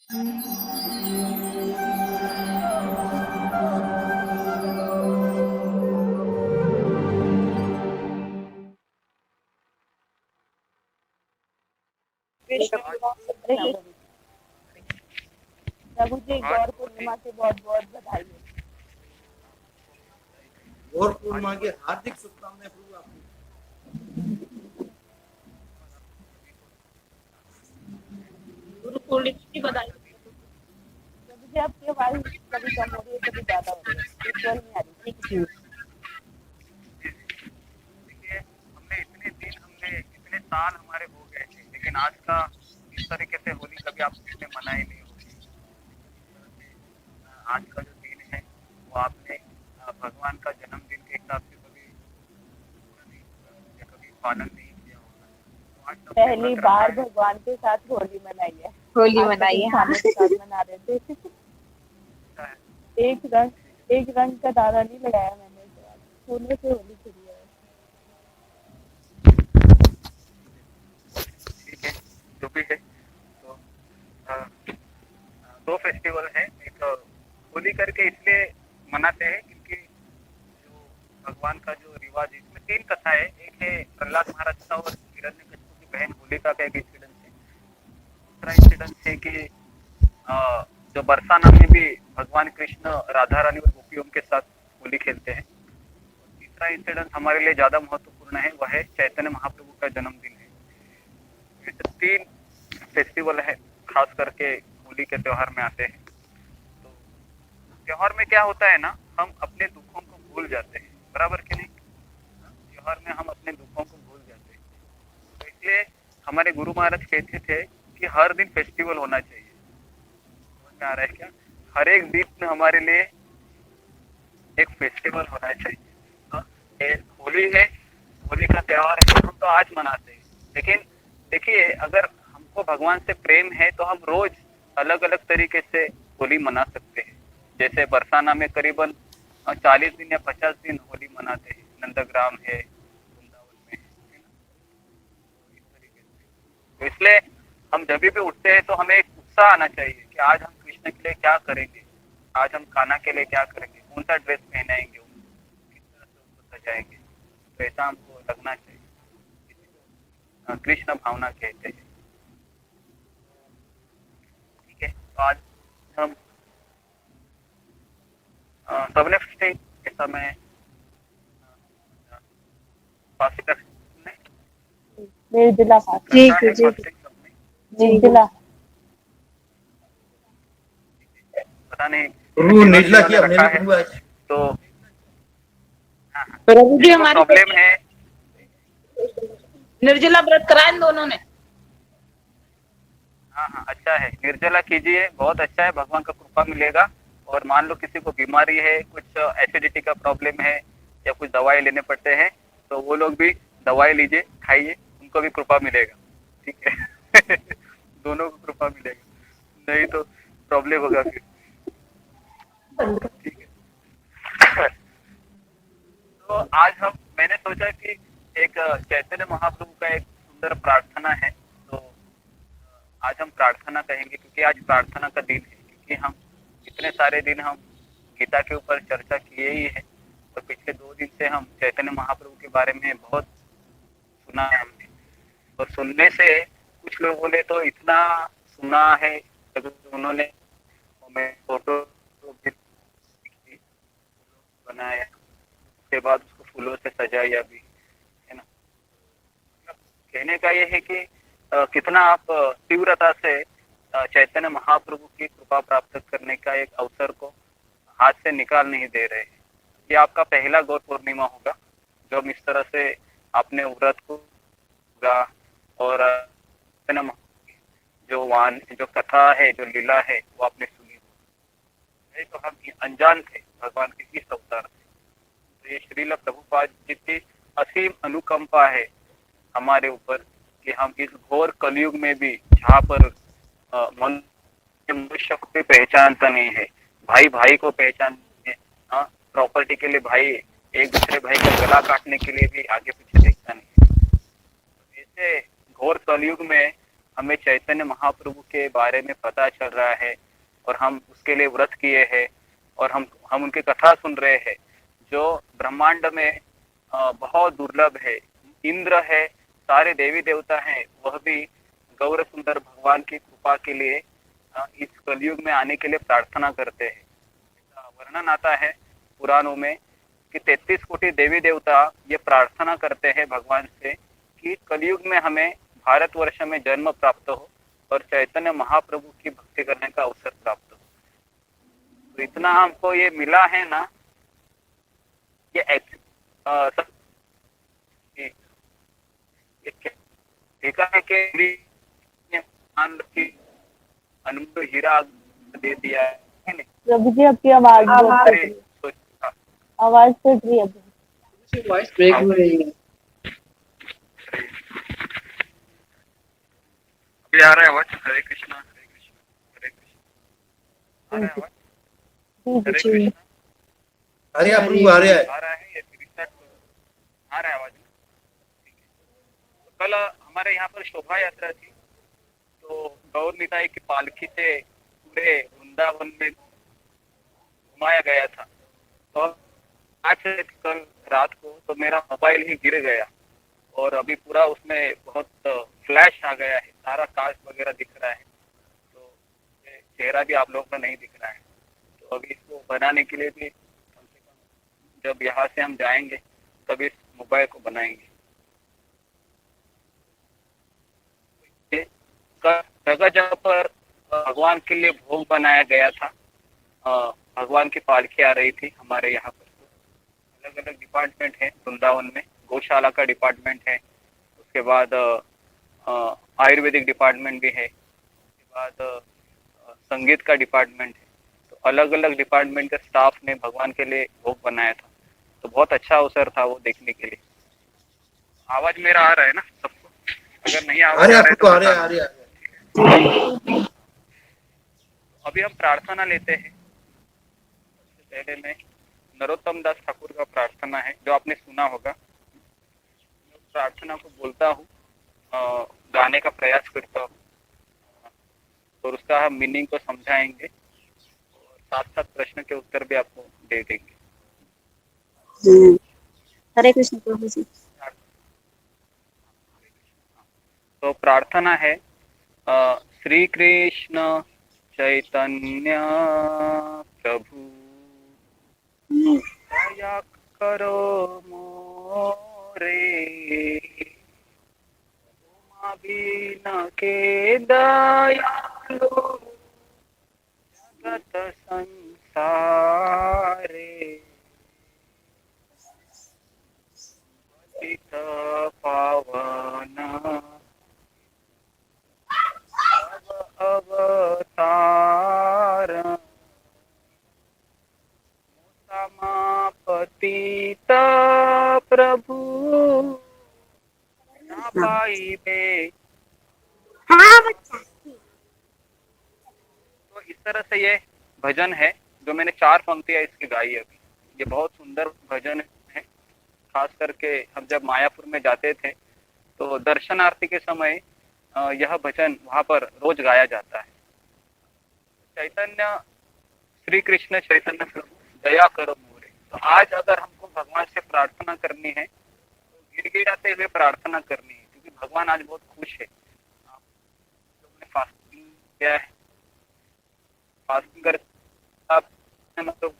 प्रभु जी गौर पूर्णिमा की बहुत बहुत बधाई है। गौर पूर्णिमा की हार्दिक शुभकामनाएं प्रभु आपको। गुरु पूर्णिमा की बधाई। प्रभु जी आपकी आवाज कभी कम हो रही है, कभी ज्यादा हो रही है, इक्वल नहीं आ रही। ठीक है। देखिए, इतने साल हमारे हो गए थे, लेकिन आज का इस तरीके से होली कभी आपने मनाई नहीं होगी। आज का जो दिन है वो आपने भगवान का जन्मदिन के हिसाब से कभी पालन नहीं किया होगा। तो आज पहली बार भगवान के साथ होली मनाई है। होली मनाई है। इंसानों के साथ मना रहे थे। एक रंग का दाना नहीं लगाया मैंने, सोने से होली खेली है। ठीक है, जो भी है। तो दो फेस्टिवल है, एक होली करके इसलिए मनाते हैं क्योंकि जो भगवान का जो रिवाज है, इसमें तीन कथा है। एक है प्रहलाद महाराज का और हिरण्यकशिपु की बहन होलिका का एक इंसिडेंस है। दूसरा इंसिडेंस है कि जो बरसाना में भी भगवान कृष्ण राधा रानी और गोपियों के साथ होली खेलते हैं। और तीसरा इंसिडेंस हमारे लिए ज्यादा महत्वपूर्ण है, वह है चैतन्य महाप्रभु का जन्मदिन है। ये तीन फेस्टिवल है, खास करके होली के त्योहार में आते हैं। तो त्योहार में क्या होता है ना, हम अपने दुखों को भूल जाते हैं, बराबर कि नहीं। त्योहार में हम अपने दुखों को भूल जाते हैं, तो इसलिए हमारे गुरु महाराज कहते थे कि हर दिन फेस्टिवल होना चाहिए। समझ में आ रहा है क्या? हर एक दिन हमारे लिए एक फेस्टिवल होना चाहिए। होली है, होली का त्योहार है, हम तो आज मनाते हैं, लेकिन देखिए अगर हमको भगवान से प्रेम है तो हम रोज अलग अलग तरीके से होली मना सकते हैं। जैसे बरसाना में करीबन 40 दिन या 50 दिन होली मनाते हैं, नंदग्राम है, वृंदावन में है ना। इस तरीके से तो इसलिए हम जब भी उठते हैं तो हमें एक उत्साह आना चाहिए कि आज हम कृष्ण के लिए क्या करेंगे, आज हम खाना के लिए क्या करेंगे, कौन सा ड्रेस पहनाएंगे, किस तरह से उसको सजाएंगे। तो ऐसा हमको लगना चाहिए, कृष्ण भावना कहते हैं। ठीक है, तो आज हम सबने के समय निर्जला फास्ट। ठीक है जी। निर्जला। पता नहीं प्रभु निर्जला किया हमने भी प्रभु आज। तो प्रभु जी हमारी प्रॉब्लम है, निर्जला व्रत कराया इन दोनों ने। हाँ, अच्छा है, निर्जला कीजिए, बहुत अच्छा है, भगवान का कृपा मिलेगा। और मान लो किसी को बीमारी है, कुछ एसिडिटी का प्रॉब्लम है या कुछ दवाई लेने पड़ते हैं, तो वो लोग भी दवाई लीजिए, खाइए, उनको भी कृपा मिलेगा। ठीक है दोनों को कृपा मिलेगा, नहीं तो प्रॉब्लम होगा फिर। ठीक है तो आज मैंने सोचा कि एक चैतन्य महाप्रभु का एक सुंदर प्रार्थना है, तो आज हम प्रार्थना कहेंगे क्योंकि आज प्रार्थना का दिन है। क्योंकि हम इतने सारे दिन हम गीता के ऊपर चर्चा किए ही है, और पिछले 2 दिन से हम चैतन्य महाप्रभु के बारे में बहुत सुना है हमने। और सुनने से कुछ लोगों ने तो इतना सुना है, उन्होंने फोटो बनाया, उसके बाद उसको फूलों से सजाया भी, है ना। कहने का ये है कि कितना आप तीव्रता से चैतन्य महाप्रभु की कृपा प्राप्त करने का एक अवसर को हाथ से निकाल नहीं दे रहे हैं। ये आपका पहला गौर पूर्णिमा होगा जब इस तरह से आपने व्रत को और जो कथा है, जो लीला है, वो आपने सुनी हो। तो हम अनजान थे भगवान के इस अवतार से। तो ये श्रील प्रभुपाद जी की असीम अनुकंपा है हमारे ऊपर कि हम इस घोर कलयुग में भी, जहाँ पर मनुष्य को भी पहचानता नहीं है, भाई भाई को पहचान है, प्रॉपर्टी के लिए भाई एक दूसरे भाई का गला काटने के लिए भी आगे पीछे देखता नहीं है। ऐसे घोर कलयुग में हमें चैतन्य महाप्रभु के बारे में पता चल रहा है और हम उसके लिए व्रत किए हैं और हम उनकी कथा सुन रहे हैं जो ब्रह्मांड में बहुत दुर्लभ है। इंद्र है, सारे देवी देवता हैं, वह भी गौर सुंदर भगवान की कृपा के लिए इस कलयुग में आने के लिए प्रार्थना करते हैं। वर्णन आता है पुराणों में कि 33 कोटि देवी देवता ये प्रार्थना करते हैं भगवान से कि कलयुग में हमें भारतवर्ष में जन्म प्राप्त हो और चैतन्य महाप्रभु की भक्ति करने का अवसर प्राप्त हो। तो इतना हमको ये मिला है ना, ये देखा है कि अनमोल हीरा दे दिया है। प्रभु जी आपकी आवाज बहुत कट रही है। आवाज कट रही है अभी। वॉइस ब्रेक हो रही है। अभी आ रहा है आवाज? हरे कृष्णा हरे कृष्णा हरे कृष्णा। आ रहा है आवाज? हरे कृष्णा आ रहा है प्रभु, आ रहा है। आ रहा है, ये रिस्टार्ट आ रहा है आवाज? ठीक है। तो कल हमारे यहाँ पर शोभा यात्रा थी, तो गौर निताई की पालकी से पूरे वृंदावन में घुमाया गया था। तो आज कल रात को तो मेरा मोबाइल ही गिर गया और अभी पूरा उसमें बहुत फ्लैश आ गया है, सारा कांच वगैरह दिख रहा है, तो चेहरा भी आप लोगों का नहीं दिख रहा है। तो अभी इसको बनाने के लिए भी कम से कम जब यहाँ से हम जाएंगे तब इस मोबाइल को बनाएंगे। जगह जगह पर भगवान के लिए भोग बनाया गया था। भगवान की पालकी आ रही थी हमारे यहाँ पर। तो अलग अलग डिपार्टमेंट है वृंदावन में, गौशाला का डिपार्टमेंट है, उसके बाद आयुर्वेदिक डिपार्टमेंट भी है, उसके बाद संगीत का डिपार्टमेंट है। तो अलग अलग डिपार्टमेंट के स्टाफ ने भगवान के लिए भोग बनाया था। तो बहुत अच्छा अवसर था वो देखने के लिए। आवाज मेरा आ रहा है ना सबको? अगर नहीं आवाज आ रहा है तो अभी हम प्रार्थना लेते हैं। सबसे पहले मैं नरोत्तम दास ठाकुर का प्रार्थना है जो आपने सुना होगा। मैं प्रार्थना को बोलता हूँ, गाने का प्रयास करता हूँ और उसका हम मीनिंग को समझाएंगे और साथ साथ प्रश्न के उत्तर भी आपको दे देंगे। हरे कृष्ण प्रभु जी। तो प्रार्थना है, श्री कृष्ण चैतन्य प्रभु दया करो मोरे, उमा बिना के दयालु जगत संसारे, पतित पावन अवतार, समापतिता प्रभु ना पाइबे। तो इस तरह से ये भजन है जो मैंने 4 पंक्तियां इसकी गाई अभी। ये बहुत सुंदर भजन है। खास करके हम जब मायापुर में जाते थे तो दर्शनार्थी के समय यह भजन वहां पर रोज गाया जाता है। चैतन्य श्री कृष्ण चैतन्य प्रभु दया करो मोरे। तो आज अगर हमको भगवान से प्रार्थना करनी है तो गिड़गिड़ाते हुए प्रार्थना करनी है, क्योंकि भगवान आज बहुत खुश है। आप लोगों ने फास्टिंग किया है, फास्टिंग कर आप मतलब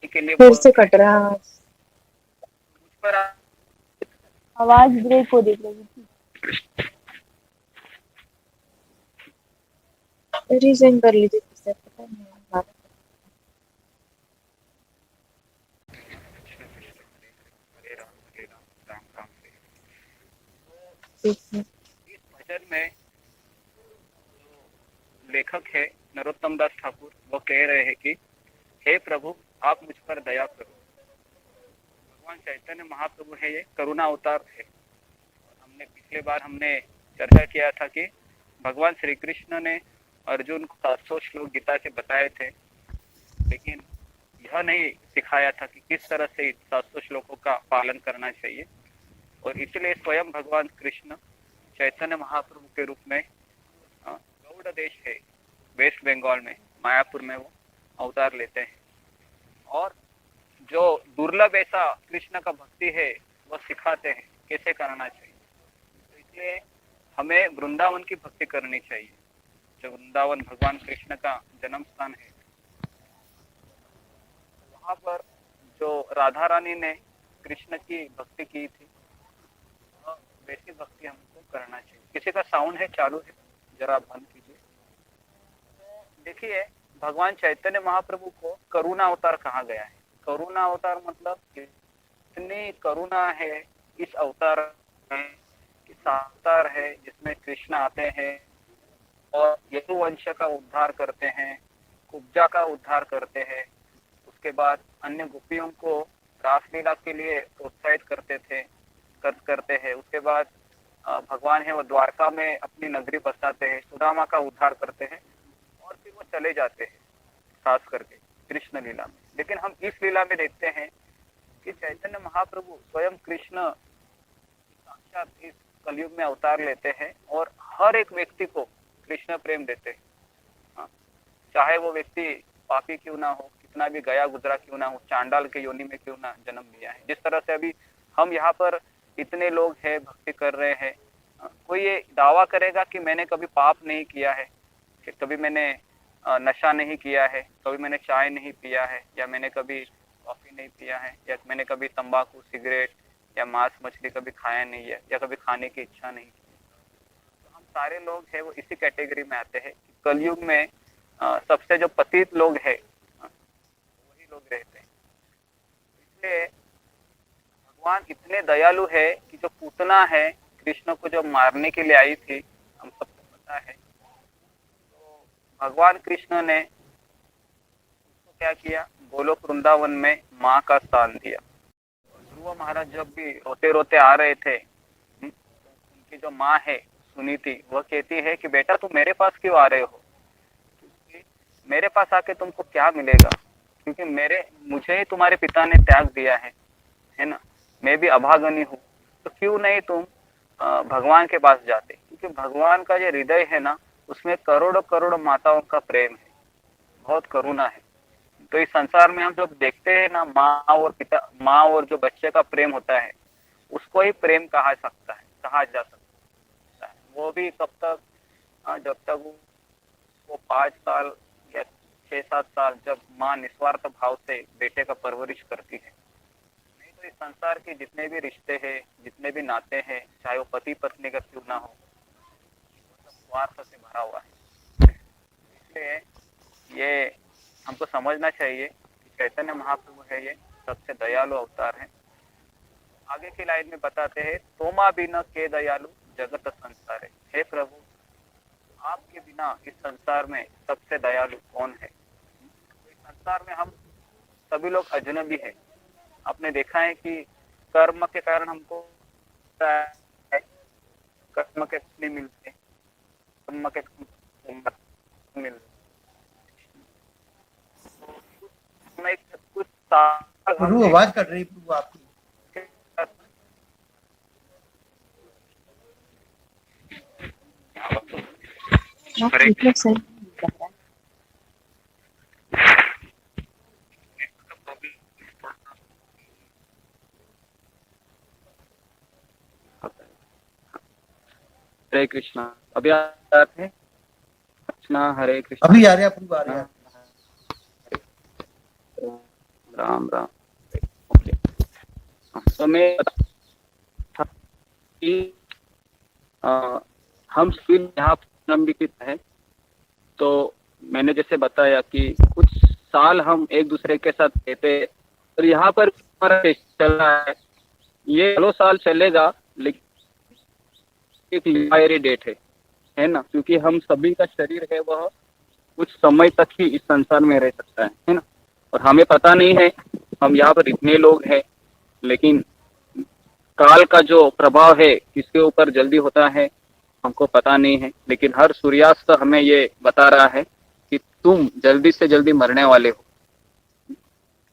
के लिए फिर से कट रहा है मुझ पर आवाज ब्रेक हो रही है प्रभु जी। रीजन कर लीजिए किससे, पता नहीं बात। हरे राम राम राम। ठीक है। इस भजन में लेखक है नरोत्तम दास ठाकुर, वो कह रहे हैं कि हे प्रभु आप मुझ पर दया करो। भगवान चैतन्य महाप्रभु है, ये करुणा अवतार है। हमने पिछले बार चर्चा किया था कि भगवान श्री कृष्ण ने अर्जुन को 700 श्लोक गीता के बताए थे, लेकिन यह नहीं सिखाया था कि किस तरह से 700 श्लोकों का पालन करना चाहिए। और इसलिए स्वयं भगवान कृष्ण चैतन्य महाप्रभु के रूप में गौड़ देश है वेस्ट बंगाल में मायापुर में वो अवतार लेते हैं और जो दुर्लभ ऐसा कृष्ण का भक्ति है वह सिखाते हैं कैसे करना चाहिए। तो इसलिए हमें वृंदावन की भक्ति करनी चाहिए। जो वृंदावन भगवान कृष्ण का जन्म स्थान है, वहां पर जो राधा रानी ने कृष्ण की भक्ति की थी वैसी भक्ति हमको करना चाहिए। किसी का साउंड है चालू है, जरा बंद कीजिए। तो देखिए भगवान चैतन्य महाप्रभु को करुणा अवतार कहा गया है। करुणा अवतार मतलब इतनी करुणा है इस अवतार में, इस अवतार है जिसमें कृष्ण आते हैं और यदुवंश का उद्धार करते हैं, कुब्जा का उद्धार करते हैं, उसके बाद अन्य गोपियों को रासलीला के लिए प्रोत्साहित करते हैं। उसके बाद भगवान है वो द्वारका में अपनी नगरी बसाते हैं, सुदामा का उद्धार करते हैं और फिर वो चले जाते हैं खास करके कृष्ण लीला में। लेकिन हम इस लीला में देखते हैं कि चैतन्य महाप्रभु स्वयं कृष्ण साक्षात इस कलयुग में अवतार लेते हैं और हर एक व्यक्ति को कृष्ण प्रेम देते हैं। चाहे वो व्यक्ति पापी क्यों ना हो, कितना भी गया गुजरा क्यों ना हो, चांडाल के योनि में क्यों ना जन्म लिया है। जिस तरह से अभी हम यहाँ पर इतने लोग हैं भक्ति कर रहे हैं, कोई ये दावा करेगा कि मैंने कभी पाप नहीं किया है, कि कभी मैंने नशा नहीं किया है, कभी मैंने चाय नहीं पिया है, या मैंने कभी कॉफी नहीं पिया है, या मैंने कभी तंबाकू सिगरेट या मांस मछली कभी खाया नहीं है, या कभी खाने की इच्छा नहीं की। तो हम सारे लोग हैं वो इसी कैटेगरी में आते हैं। कलयुग में सबसे जो पतित लोग हैं वही लोग रहते हैं। इसलिए भगवान इतने दयालु है कि जो पूतना है कृष्ण को जो मारने के लिए आई थी, हम सबको पता है, तो भगवान कृष्ण ने उसको क्या किया, गोलोक वृंदावन में माँ का स्थान दिया। ध्रुव महाराज जब भी रोते रोते आ रहे थे, उनकी जो माँ है सुनीति, वह कहती है कि बेटा तुम मेरे पास क्यों आ रहे हो, मेरे पास आके तुमको क्या मिलेगा, क्योंकि मुझे ही तुम्हारे पिता ने त्याग दिया है ना, मैं भी अभागनी हूँ, तो क्यों नहीं तुम भगवान के पास जाते, क्योंकि भगवान का जो हृदय है ना उसमें करोड़ों करोड़ों माताओं का प्रेम है, बहुत करुणा है। तो इस संसार में हम जब देखते हैं ना माँ और जो बच्चे का प्रेम होता है उसको ही प्रेम कहा जा सकता है। वो भी कब तक, जब तक वो 5 साल या 6-7 साल, जब माँ निस्वार्थ भाव से बेटे का परवरिश करती है। नहीं तो इस संसार के जितने भी रिश्ते हैं, जितने भी नाते हैं, चाहे वो पति पत्नी का क्यों ना हो, सब स्वार्थ से भरा हुआ है। इसलिए ये हमको समझना चाहिए कि चैतन्य महाप्रभु है ये सबसे दयालु अवतार है। आगे की लाइन में बताते हैं, तोमा बिना के दयालु जगत संसार है। हे प्रभु, आपके बिना इस संसार में सबसे दयालु कौन है। तो इस संसार में हम सभी लोग अजनबी हैं। आपने देखा है कि कर्म के कारण हमको कर्म के नहीं मिलते, कर्म के मिलते कुछ प्रभु आवाज कट रही प्रभु आपकी। हरे कृष्णा, अभी आ रहे हैं कृष्णा, हरे कृष्णा, अभी आ रहे हैं प्रभु, आ रहे हैं। राम राम। ओके, तो मैं कि हम सभी यहाँ नंबित है। तो मैंने जैसे बताया कि कुछ साल हम एक दूसरे के साथ रहते, और यहाँ पर चल रहा है, ये 16 साल चलेगा, लेकिन एक एक्सपायरी डेट है ना, क्योंकि हम सभी का शरीर है वह कुछ समय तक ही इस संसार में रह सकता है ना। और हमें पता नहीं है, हम यहाँ पर इतने लोग हैं, लेकिन काल का जो प्रभाव है किसके ऊपर जल्दी होता है हमको पता नहीं है। लेकिन हर सूर्यास्त हमें ये बता रहा है कि तुम जल्दी से जल्दी मरने वाले हो,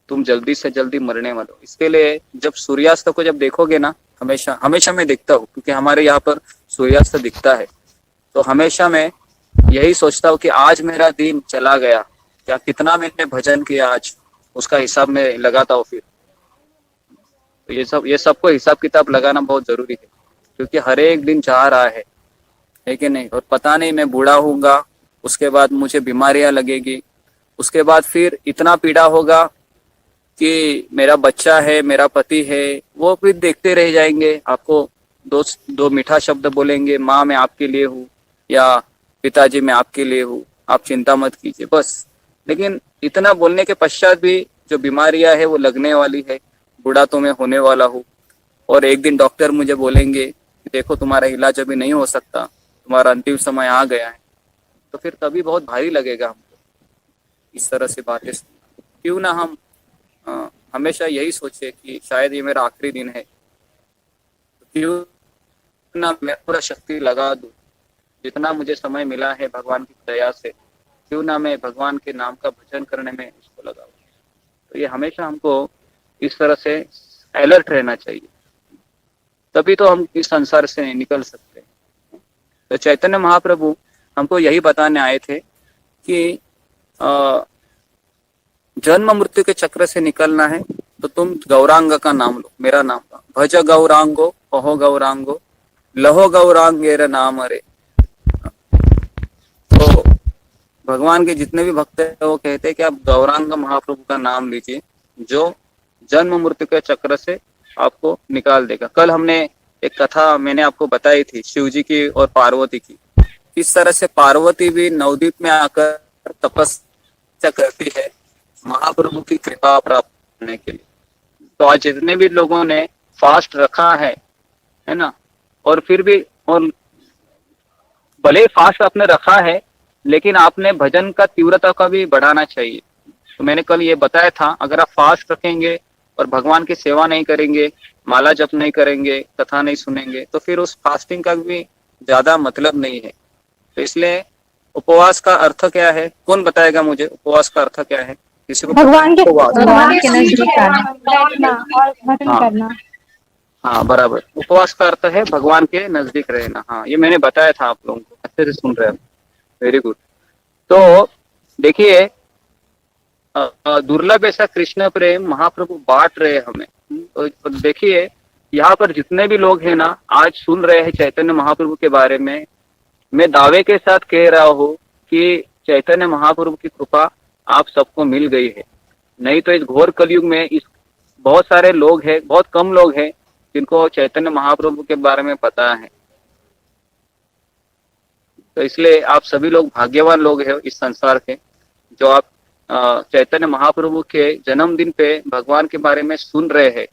तुम जल्दी से जल्दी मरने वाले हो। इसके लिए जब सूर्यास्त को जब देखोगे ना, हमेशा हमेशा मैं देखता हूँ, क्योंकि हमारे यहाँ पर सूर्यास्त दिखता है। तो हमेशा मैं यही सोचता हूँ कि आज मेरा दिन चला गया, क्या कितना मैंने भजन किया आज, उसका हिसाब मैं लगाता हूँ फिर। तो ये सबको हिसाब किताब लगाना बहुत जरूरी है, क्योंकि हर एक दिन जा रहा है कि नहीं। और पता नहीं मैं बूढ़ा होऊंगा, उसके बाद मुझे बीमारियां लगेगी, उसके बाद फिर इतना पीड़ा होगा कि मेरा बच्चा है, मेरा पति है, वो फिर देखते रह जाएंगे। आपको दो मीठा शब्द बोलेंगे, माँ मैं आपके लिए हूँ, या पिताजी मैं आपके लिए हूँ, आप चिंता मत कीजिए, बस। लेकिन इतना बोलने के पश्चात भी जो बीमारियां है वो लगने वाली है, बूढ़ा तो मैं होने वाला हूँ। और एक दिन डॉक्टर मुझे बोलेंगे कि देखो तुम्हारा इलाज अभी नहीं हो सकता, तुम्हारा अंतिम समय आ गया है। तो फिर तभी बहुत भारी लगेगा हमको इस तरह से बातें सुनना। क्यों ना हम हमेशा यही सोचे कि शायद ये मेरा आखिरी दिन है, तो क्यों ना मैं पूरा शक्ति लगा दूं, जितना मुझे समय मिला है भगवान की दया से, क्यों ना मैं भगवान के नाम का भजन करने में उसको लगाऊं। तो ये हमेशा हमको इस तरह से अलर्ट रहना चाहिए, तभी तो हम इस संसार से निकल सकते हैं। तो चैतन्य महाप्रभु हमको यही बताने आए थे कि जन्म मृत्यु के चक्र से निकलना है तो तुम गौरांग का नाम लो, मेरा नाम लो। भज गौरांगो कहो गौरांगो लहो गौरांगेर नाम रे। तो भगवान के जितने भी भक्त हैं वो कहते हैं कि आप गौरांग महाप्रभु का नाम लीजिए, जो जन्म मृत्यु के चक्र से आपको निकाल देगा। कल हमने एक कथा मैंने आपको बताई थी शिव जी की और पार्वती की, किस तरह से पार्वती भी नवद्वीप में आकर तपस्या करती है महाप्रभु की कृपा प्राप्त करने के लिए। तो आज जितने भी लोगों ने फास्ट रखा है ना, और फिर भी, और भले फास्ट आपने रखा है, लेकिन आपने भजन का तीव्रता का भी बढ़ाना चाहिए। तो मैंने कल ये बताया था, अगर आप फास्ट रखेंगे और भगवान की सेवा नहीं करेंगे, माला जप नहीं करेंगे, कथा नहीं सुनेंगे, तो फिर उस फास्टिंग का भी ज्यादा मतलब नहीं है। तो इसलिए उपवास का अर्थ क्या है, कौन बताएगा मुझे उपवास का अर्थ क्या है? किसी को भगवान के भगवान के नजदीक आना। बैठना और भजन करना। हाँ बराबर, उपवास का अर्थ है भगवान के नजदीक रहना। हाँ, ये मैंने बताया था, आप लोगों को अच्छे से सुन रहे हो, वेरी गुड। तो देखिए, दुर्लभ ऐसा कृष्ण प्रेम महाप्रभु बांट रहे हमें। तो देखिए, यहाँ पर जितने भी लोग हैं ना, आज सुन रहे हैं चैतन्य महाप्रभु के बारे में, मैं दावे के साथ कह रहा हूँ कि चैतन्य महाप्रभु की कृपा आप सबको मिल गई है। नहीं तो इस घोर कलयुग में इस बहुत सारे लोग हैं, बहुत कम लोग हैं जिनको चैतन्य महाप्रभु के बारे में पता है। तो इसलिए आप सभी लोग भाग्यवान लोग हैं इस संसार के, जो आप चैतन्य महाप्रभु के जन्मदिन पे भगवान के बारे में सुन रहे हैं,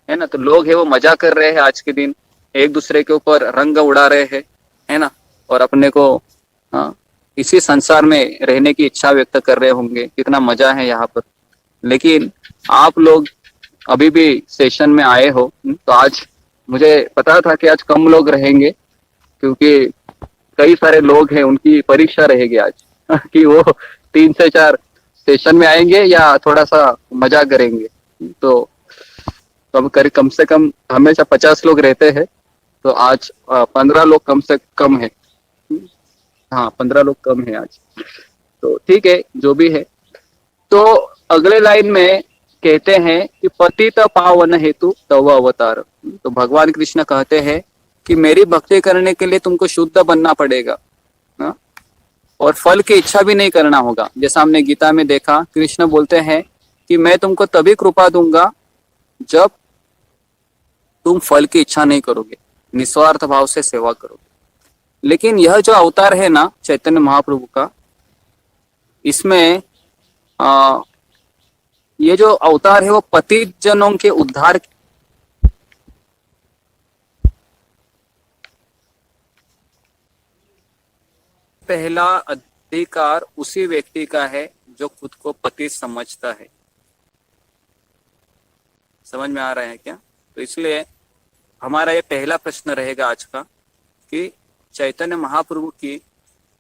है ना। तो लोग हैं वो मजा कर रहे हैं, आज के दिन एक दूसरे के ऊपर रंग उड़ा रहे हैं, है ना, और अपने को इसी संसार में रहने की इच्छा व्यक्त कर रहे होंगे। कितना मजा है यहाँ पर। लेकिन आप लोग अभी भी सेशन में आए हो, तो आज मुझे पता था कि आज कम लोग रहेंगे, क्योंकि कई सारे लोग हैं उनकी परीक्षा रहेगी आज कि वो 3 से 4 सेशन में आएंगे या थोड़ा सा मजा करेंगे। तो कम से कम हमेशा 50 लोग रहते हैं, तो आज 15 लोग कम से कम है। हाँ, 15 लोग कम है आज। तो ठीक है, जो भी है। तो अगले लाइन में कहते हैं कि पतित पावन हेतु तव अवतार। तो भगवान कृष्ण कहते हैं कि मेरी भक्ति करने के लिए तुमको शुद्ध बनना पड़ेगा, ना? और फल की इच्छा भी नहीं करना होगा। जैसा हमने गीता में देखा, कृष्ण बोलते हैं कि मैं तुमको तभी कृपा दूंगा जब तुम फल की इच्छा नहीं करोगे, निस्वार्थ भाव से सेवा करोगे। लेकिन यह जो अवतार है ना चैतन्य महाप्रभु का, इसमें ये जो अवतार है वो पतित जनों के उद्धार पहला अधिकार उसी व्यक्ति का है जो खुद को पति समझता है। समझ में आ रहा है क्या? तो इसलिए हमारा ये पहला प्रश्न रहेगा आज का कि चैतन्य महाप्रभु की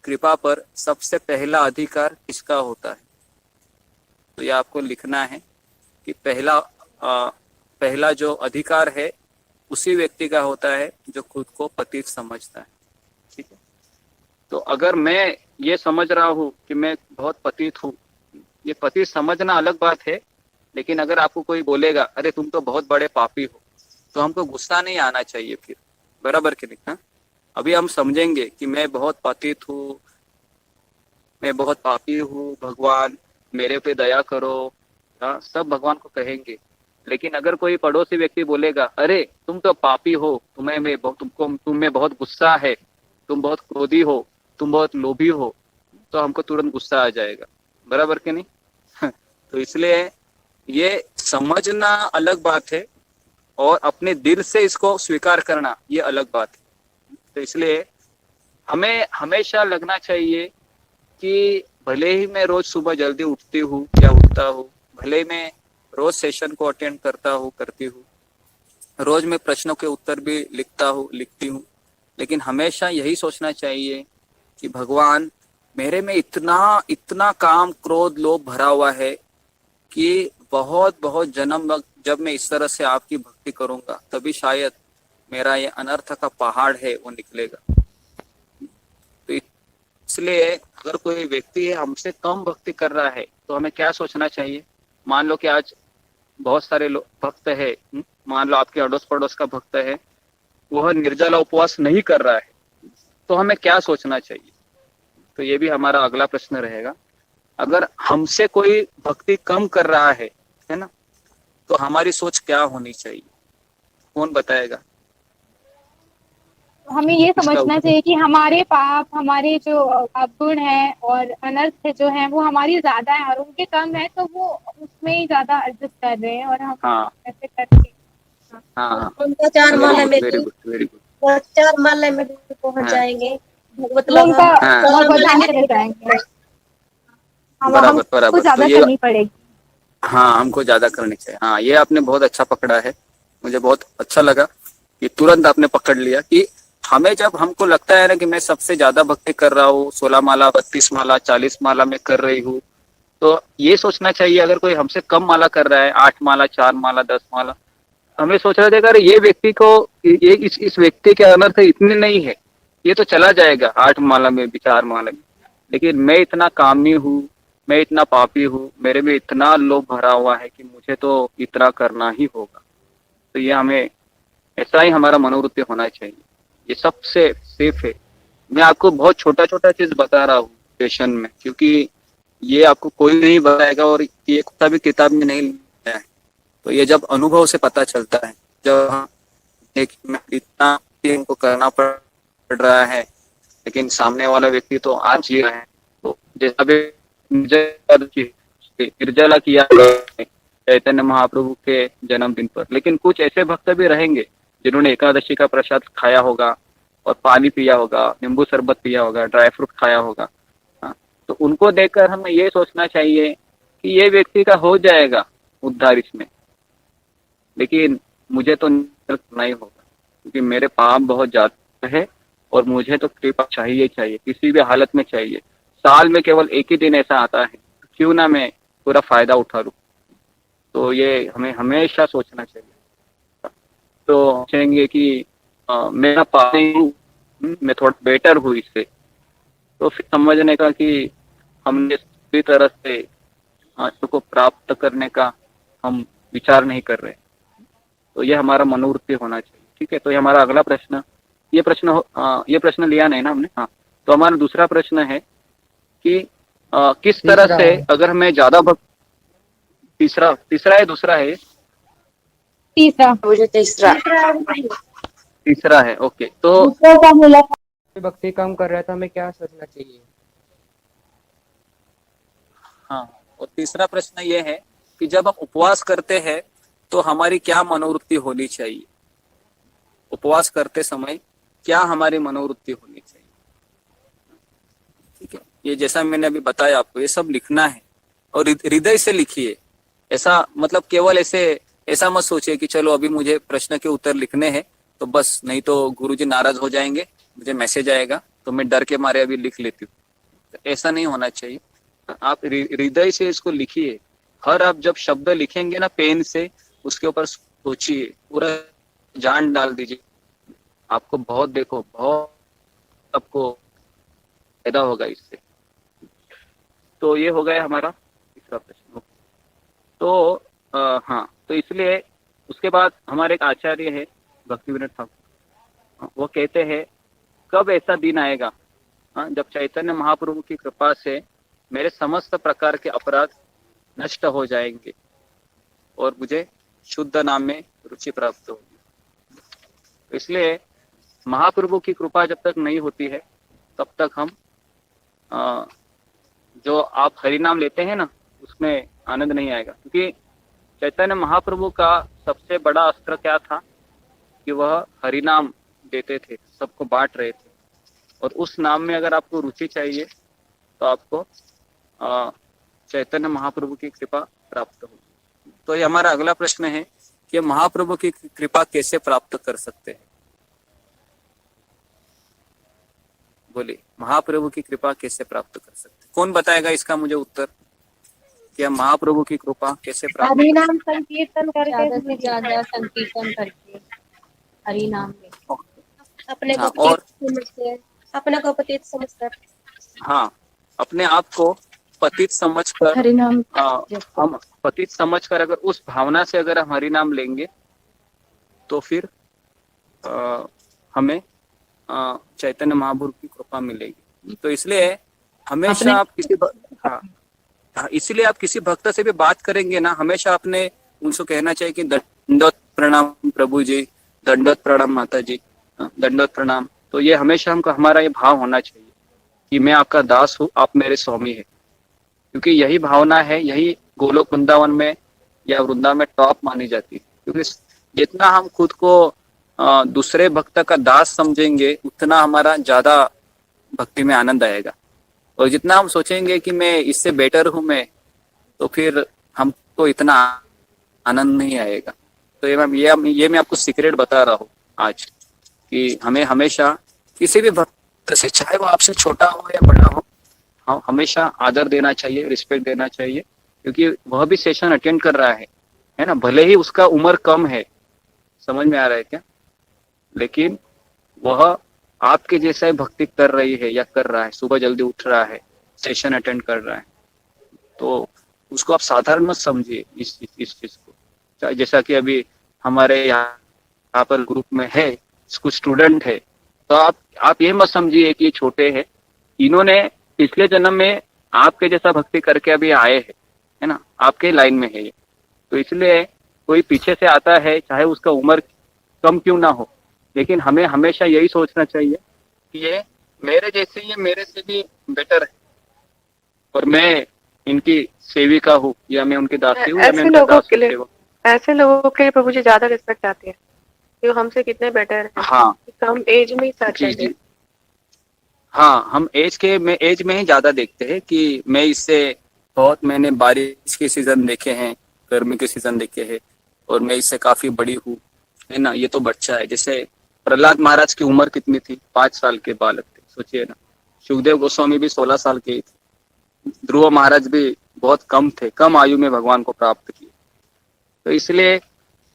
कृपा पर सबसे पहला अधिकार किसका होता है। तो ये आपको लिखना है कि पहला जो अधिकार है उसी व्यक्ति का होता है जो खुद को पतित समझता है। ठीक है, तो अगर मैं ये समझ रहा हूँ कि मैं बहुत पतित हूँ, ये पतित समझना अलग बात है, लेकिन अगर आपको कोई बोलेगा अरे तुम तो बहुत बड़े पापी हो, तो हमको गुस्सा नहीं आना चाहिए फिर, बराबर कि नहीं? हाँ, अभी हम समझेंगे कि मैं बहुत पतित हूँ, मैं बहुत पापी हूँ, भगवान मेरे पे दया करो, हाँ, सब भगवान को कहेंगे। लेकिन अगर कोई पड़ोसी व्यक्ति बोलेगा अरे तुम तो पापी हो, तुम में बहुत गुस्सा है, तुम बहुत क्रोधी हो, तुम बहुत लोभी हो, तो हमको तुरंत गुस्सा आ जाएगा, बराबर कि नहीं? तो इसलिए ये समझना अलग बात है और अपने दिल से इसको स्वीकार करना ये अलग बात है। तो इसलिए हमें हमेशा लगना चाहिए कि भले ही मैं रोज सुबह जल्दी उठती हूँ या उठता हूँ, भले ही मैं रोज सेशन को अटेंड करती हूँ, रोज मैं प्रश्नों के उत्तर भी लिखती हूँ, लेकिन हमेशा यही सोचना चाहिए कि भगवान मेरे में इतना काम क्रोध लोभ भरा हुआ है कि बहुत बहुत जन्म जब मैं इस तरह से आपकी भक्ति करूंगा तभी शायद मेरा ये अनर्थ का पहाड़ है वो निकलेगा। तो इसलिए अगर कोई व्यक्ति है हमसे कम भक्ति कर रहा है तो हमें क्या सोचना चाहिए? मान लो कि आज बहुत सारे भक्त है, मान लो आपके अड़ोस पड़ोस का भक्त है, वह निर्जला उपवास नहीं कर रहा है, तो हमें क्या सोचना चाहिए? तो ये भी हमारा अगला प्रश्न रहेगा। अगर हमसे कोई भक्ति कम कर रहा है ना, तो हमारी सोच क्या होनी चाहिए? कौन बताएगा? हमें ये समझना चाहिए कि हमारे पाप, हमारे जो अवगुण है और अनर्थ जो है वो हमारी ज्यादा है और उनके कम है, तो वो उसमें ही ज्यादा एडजस्ट कर रहे हैं और हम हाँ ऐसे करके हाँ, उनका चार माले में वेरी गुड वेरी गुड। वो चार माले में भी पहुंच जाएंगे। भगवत वो उनका हाँ। वो ध्यान चले जाएंगे। बराबर हमको बराबर। ज्यादा तो ये करनी पड़ेगी। हाँ, हमको ज्यादा करनी चाहिए। हाँ, ये आपने बहुत अच्छा पकड़ा है, मुझे बहुत अच्छा लगा कि तुरंत आपने पकड़ लिया कि हमें जब हमको लगता है ना कि मैं सबसे ज्यादा भक्ति कर रहा हूँ, 16 माला 32 माला 40 माला में कर रही हूँ, तो ये सोचना चाहिए अगर कोई हमसे कम माला कर रहा है, 8 माला 4 माला 10 माला, हमें सोचना चाहिए अगर ये व्यक्ति को ये इस व्यक्ति के अनर्थ इतने नहीं है, ये तो चला जाएगा 8 माला में भी 4 माला में, लेकिन मैं इतना कामी हूँ, मैं इतना पापी हूँ, मेरे में इतना लोभ भरा हुआ है कि मुझे तो इतना करना ही होगा। तो ये हमें ऐसा ही हमारा मनोवृत्ति होना चाहिए, ये सबसे सेफ है। मैं आपको बहुत छोटा छोटा चीज बता रहा हूँ सेशन में, क्योंकि ये आपको कोई नहीं बताएगा और ये कभी किताब में नहीं लिखा है। तो ये जब अनुभव से पता चलता है, जब हम इतना इनको करना पड़ रहा है लेकिन सामने वाला व्यक्ति तो आज जी रहा है, तो जैसा भी निर्जला किया चैतन्य महाप्रभु के जन्मदिन पर, लेकिन कुछ ऐसे भक्त भी रहेंगे जिन्होंने एकादशी का प्रसाद खाया होगा और पानी पिया होगा, नींबू शरबत पिया होगा, ड्राई फ्रूट खाया होगा। हाँ, तो उनको देखकर हमें ये सोचना चाहिए कि ये व्यक्ति का हो जाएगा उद्धार इसमें, लेकिन मुझे तो करना ही होगा क्योंकि मेरे पाप बहुत ज्यादा है और मुझे तो कृपा चाहिए किसी भी हालत में चाहिए। साल में केवल एक ही दिन ऐसा आता है, क्यों ना मैं पूरा फायदा उठा लूं। तो ये हमें हमेशा सोचना चाहिए। तो चाहेंगे कि मेरा पाप नहीं हूँ, मैं थोड़ा बेटर हूँ इससे, तो फिर समझने का कि हमने पूरी तरह से को प्राप्त करने का हम विचार नहीं कर रहे। तो ये हमारा मनोवृत्ति होना चाहिए। ठीक है, तो ये हमारा अगला प्रश्न, ये प्रश्न लिया नहीं ना हमने? हाँ, तो हमारा दूसरा प्रश्न है कि किस तरह से अगर मैं ज्यादा तीसरा है, दूसरा है, मुझे तीसरा है। ओके, तो भक्ति कम कर रहा है तो हमें क्या सोचना चाहिए? हाँ, और तीसरा प्रश्न ये है कि जब हम उपवास करते हैं तो हमारी क्या मनोवृत्ति होनी चाहिए? उपवास करते समय क्या हमारी मनोवृत्ति होनी चाहिए? ठीक है, ये जैसा मैंने अभी बताया आपको, ये सब लिखना है और हृदय से लिखिए। ऐसा मतलब केवल ऐसा मत सोचिए कि चलो अभी मुझे प्रश्न के उत्तर लिखने हैं तो बस, नहीं तो गुरुजी नाराज हो जाएंगे, मुझे मैसेज आएगा तो मैं डर के मारे अभी लिख लेती हूँ। तो ऐसा नहीं होना चाहिए। आप हृदय से इसको लिखिए। हर आप जब शब्द लिखेंगे ना पेन से, उसके ऊपर सोचिए, पूरा जान डाल दीजिए, आपको बहुत देखो बहुत आपको फायदा होगा इससे। तो ये हो गया हमारा तीसरा प्रश्न। तो हाँ, तो इसलिए उसके बाद हमारे एक आचार्य है भक्तिविनोद ठाकुर, वो कहते हैं कब ऐसा दिन आएगा जब चैतन्य महाप्रभु की कृपा से मेरे समस्त प्रकार के अपराध नष्ट हो जाएंगे और मुझे शुद्ध नाम में रुचि प्राप्त होगी। तो इसलिए महाप्रभु की कृपा जब तक नहीं होती है तब तक हम जो आप हरि नाम लेते हैं ना उसमें आनंद नहीं आएगा, क्योंकि चैतन्य महाप्रभु का सबसे बड़ा अस्त्र क्या था कि वह हरि नाम देते थे, सबको बांट रहे थे, और उस नाम में अगर आपको रुचि चाहिए तो आपको चैतन्य महाप्रभु की कृपा प्राप्त होगी। तो ये हमारा अगला प्रश्न है कि महाप्रभु की कृपा कैसे प्राप्त कर सकते हैं? बोलिए, महाप्रभु की कृपा कैसे प्राप्त कर सकते हैं? कौन बताएगा इसका मुझे उत्तर कि हम महाप्रभु की कृपा कैसे प्राप्त? हरि नाम संकीर्तन करके, ज्यादा से ज्यादा संकीर्तन करके हरि नाम में अपने हाँ, को और समझते हैं, अपने को पतित समझकर। हाँ, अपने आप को पतित समझकर हरि नाम हम पतित समझकर अगर उस भावना से अगर हम हरि नाम लेंगे तो फिर हमें चैतन्य महाप्रभु की कृपा मिलेगी। तो इसलिए हमेशा आप इसलिए आप किसी भक्त से भी बात करेंगे ना, हमेशा आपने उनसे कहना चाहिए कि दंडवत प्रणाम प्रभु जी, दंडवत प्रणाम माता जी, दंडवत प्रणाम। तो ये हमेशा हमको हमारा ये भाव होना चाहिए कि मैं आपका दास हूँ, आप मेरे स्वामी है, क्योंकि यही भावना है, यही गोलोक वृंदावन में या वृंदावन में टॉप मानी जाती है। क्योंकि जितना हम खुद को दूसरे भक्त का दास समझेंगे उतना हमारा ज्यादा भक्ति में आनंद आएगा, और जितना हम सोचेंगे कि मैं इससे बेटर हूं मैं, तो फिर हमको इतना आनंद नहीं आएगा। तो ये मैं आपको सीक्रेट बता रहा हूँ आज कि हमें हमेशा किसी भी भक्त से, चाहे वो आपसे छोटा हो या बड़ा हो, हमेशा आदर देना चाहिए, रिस्पेक्ट देना चाहिए, क्योंकि वह भी सेशन अटेंड कर रहा है ना, भले ही उसका उम्र कम है, समझ में आ रहा है क्या, लेकिन वह आपके जैसा ही भक्ति कर रही है या कर रहा है, सुबह जल्दी उठ रहा है, सेशन अटेंड कर रहा है, तो उसको आप साधारण मत समझिए इस चीज को। जैसा कि अभी हमारे यहाँ पर ग्रुप में है कुछ स्टूडेंट है, तो आप ये मत समझिए कि ये छोटे हैं, इन्होंने पिछले जन्म में आपके जैसा भक्ति करके अभी आए हैं, है ना, आपके लाइन में है ये। तो इसलिए कोई पीछे से आता है, चाहे उसका उम्र कम क्यों ना हो, लेकिन हमें हमेशा यही सोचना चाहिए कि ये मेरे जैसे, ये मेरे से भी बेटर है, और मैं इनकी सेविका हूँ या मैं उनकी दासी हूँ, या मैं उनका दास हूँ। ऐसे लोगों के लिए प्रभु जी ज्यादा रिस्पेक्ट आती है, जो हमसे कितने बेटर है। हाँ, कम एज में ही सच है। हाँ, हम एज में ही ज्यादा देखते हैं कि मैं इससे बहुत, मैंने बारिश के सीजन देखे हैं, गर्मी के सीजन देखे हैं, और मैं इससे काफी बड़ी हूँ, है ना, ये तो बच्चा है। जैसे प्रहलाद महाराज की उम्र कितनी थी? 5 साल के बालक थे, सोचिए ना। सुखदेव गोस्वामी भी 16 साल के थे। ध्रुव महाराज भी बहुत कम थे, कम आयु में भगवान को प्राप्त किए। तो इसलिए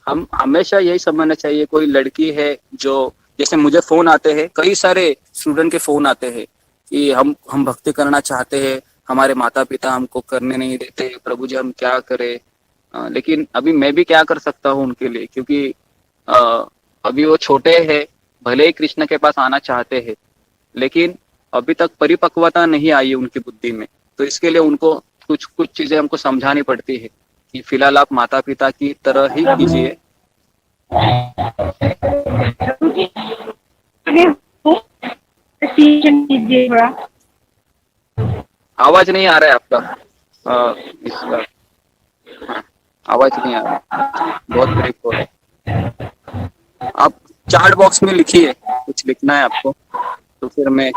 हम हमेशा यही समझना चाहिए, कोई लड़की है जो, जैसे मुझे फोन आते हैं, कई सारे स्टूडेंट के फोन आते हैं कि हम भक्ति करना चाहते हैं, हमारे माता पिता हमको करने नहीं देते, प्रभु जी हम क्या करें। लेकिन अभी मैं भी क्या कर सकता हूँ उनके लिए, क्योंकि अभी वो छोटे हैं, भले ही कृष्ण के पास आना चाहते हैं, लेकिन अभी तक परिपक्वता नहीं आई है उनकी बुद्धि में। तो इसके लिए उनको कुछ चीजें हमको समझानी पड़ती है कि फिलहाल आप माता पिता की तरह ही कीजिए। आवाज नहीं आ रहा है आपका, इसका आवाज नहीं आ रहा, बहुत ब्रेक हो रहा है। आप चार्ट बॉक्स में लिखिए, कुछ लिखना है आपको तो फिर मैं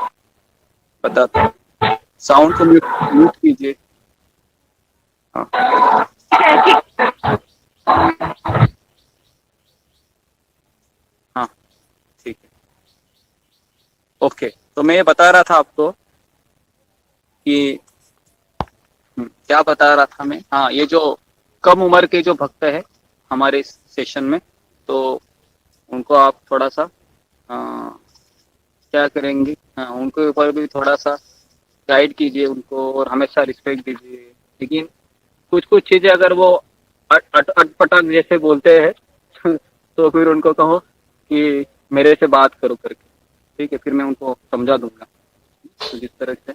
बताता हूँ। साउंड को म्यूट कीजिए। हाँ, ठीक है, ओके। तो मैं ये बता रहा था आपको कि क्या बता रहा था मैं, हाँ, ये जो कम उम्र के जो भक्त है हमारे सेशन में, तो उनको आप थोड़ा सा क्या करेंगे, उनके ऊपर भी थोड़ा सा गाइड कीजिए उनको और हमेशा रिस्पेक्ट दीजिए। लेकिन कुछ कुछ चीजें अगर वो अटपटाक जैसे बोलते हैं तो फिर उनको कहो कि मेरे से बात करो करके, ठीक है, फिर मैं उनको समझा दूंगा तो जिस तरह से।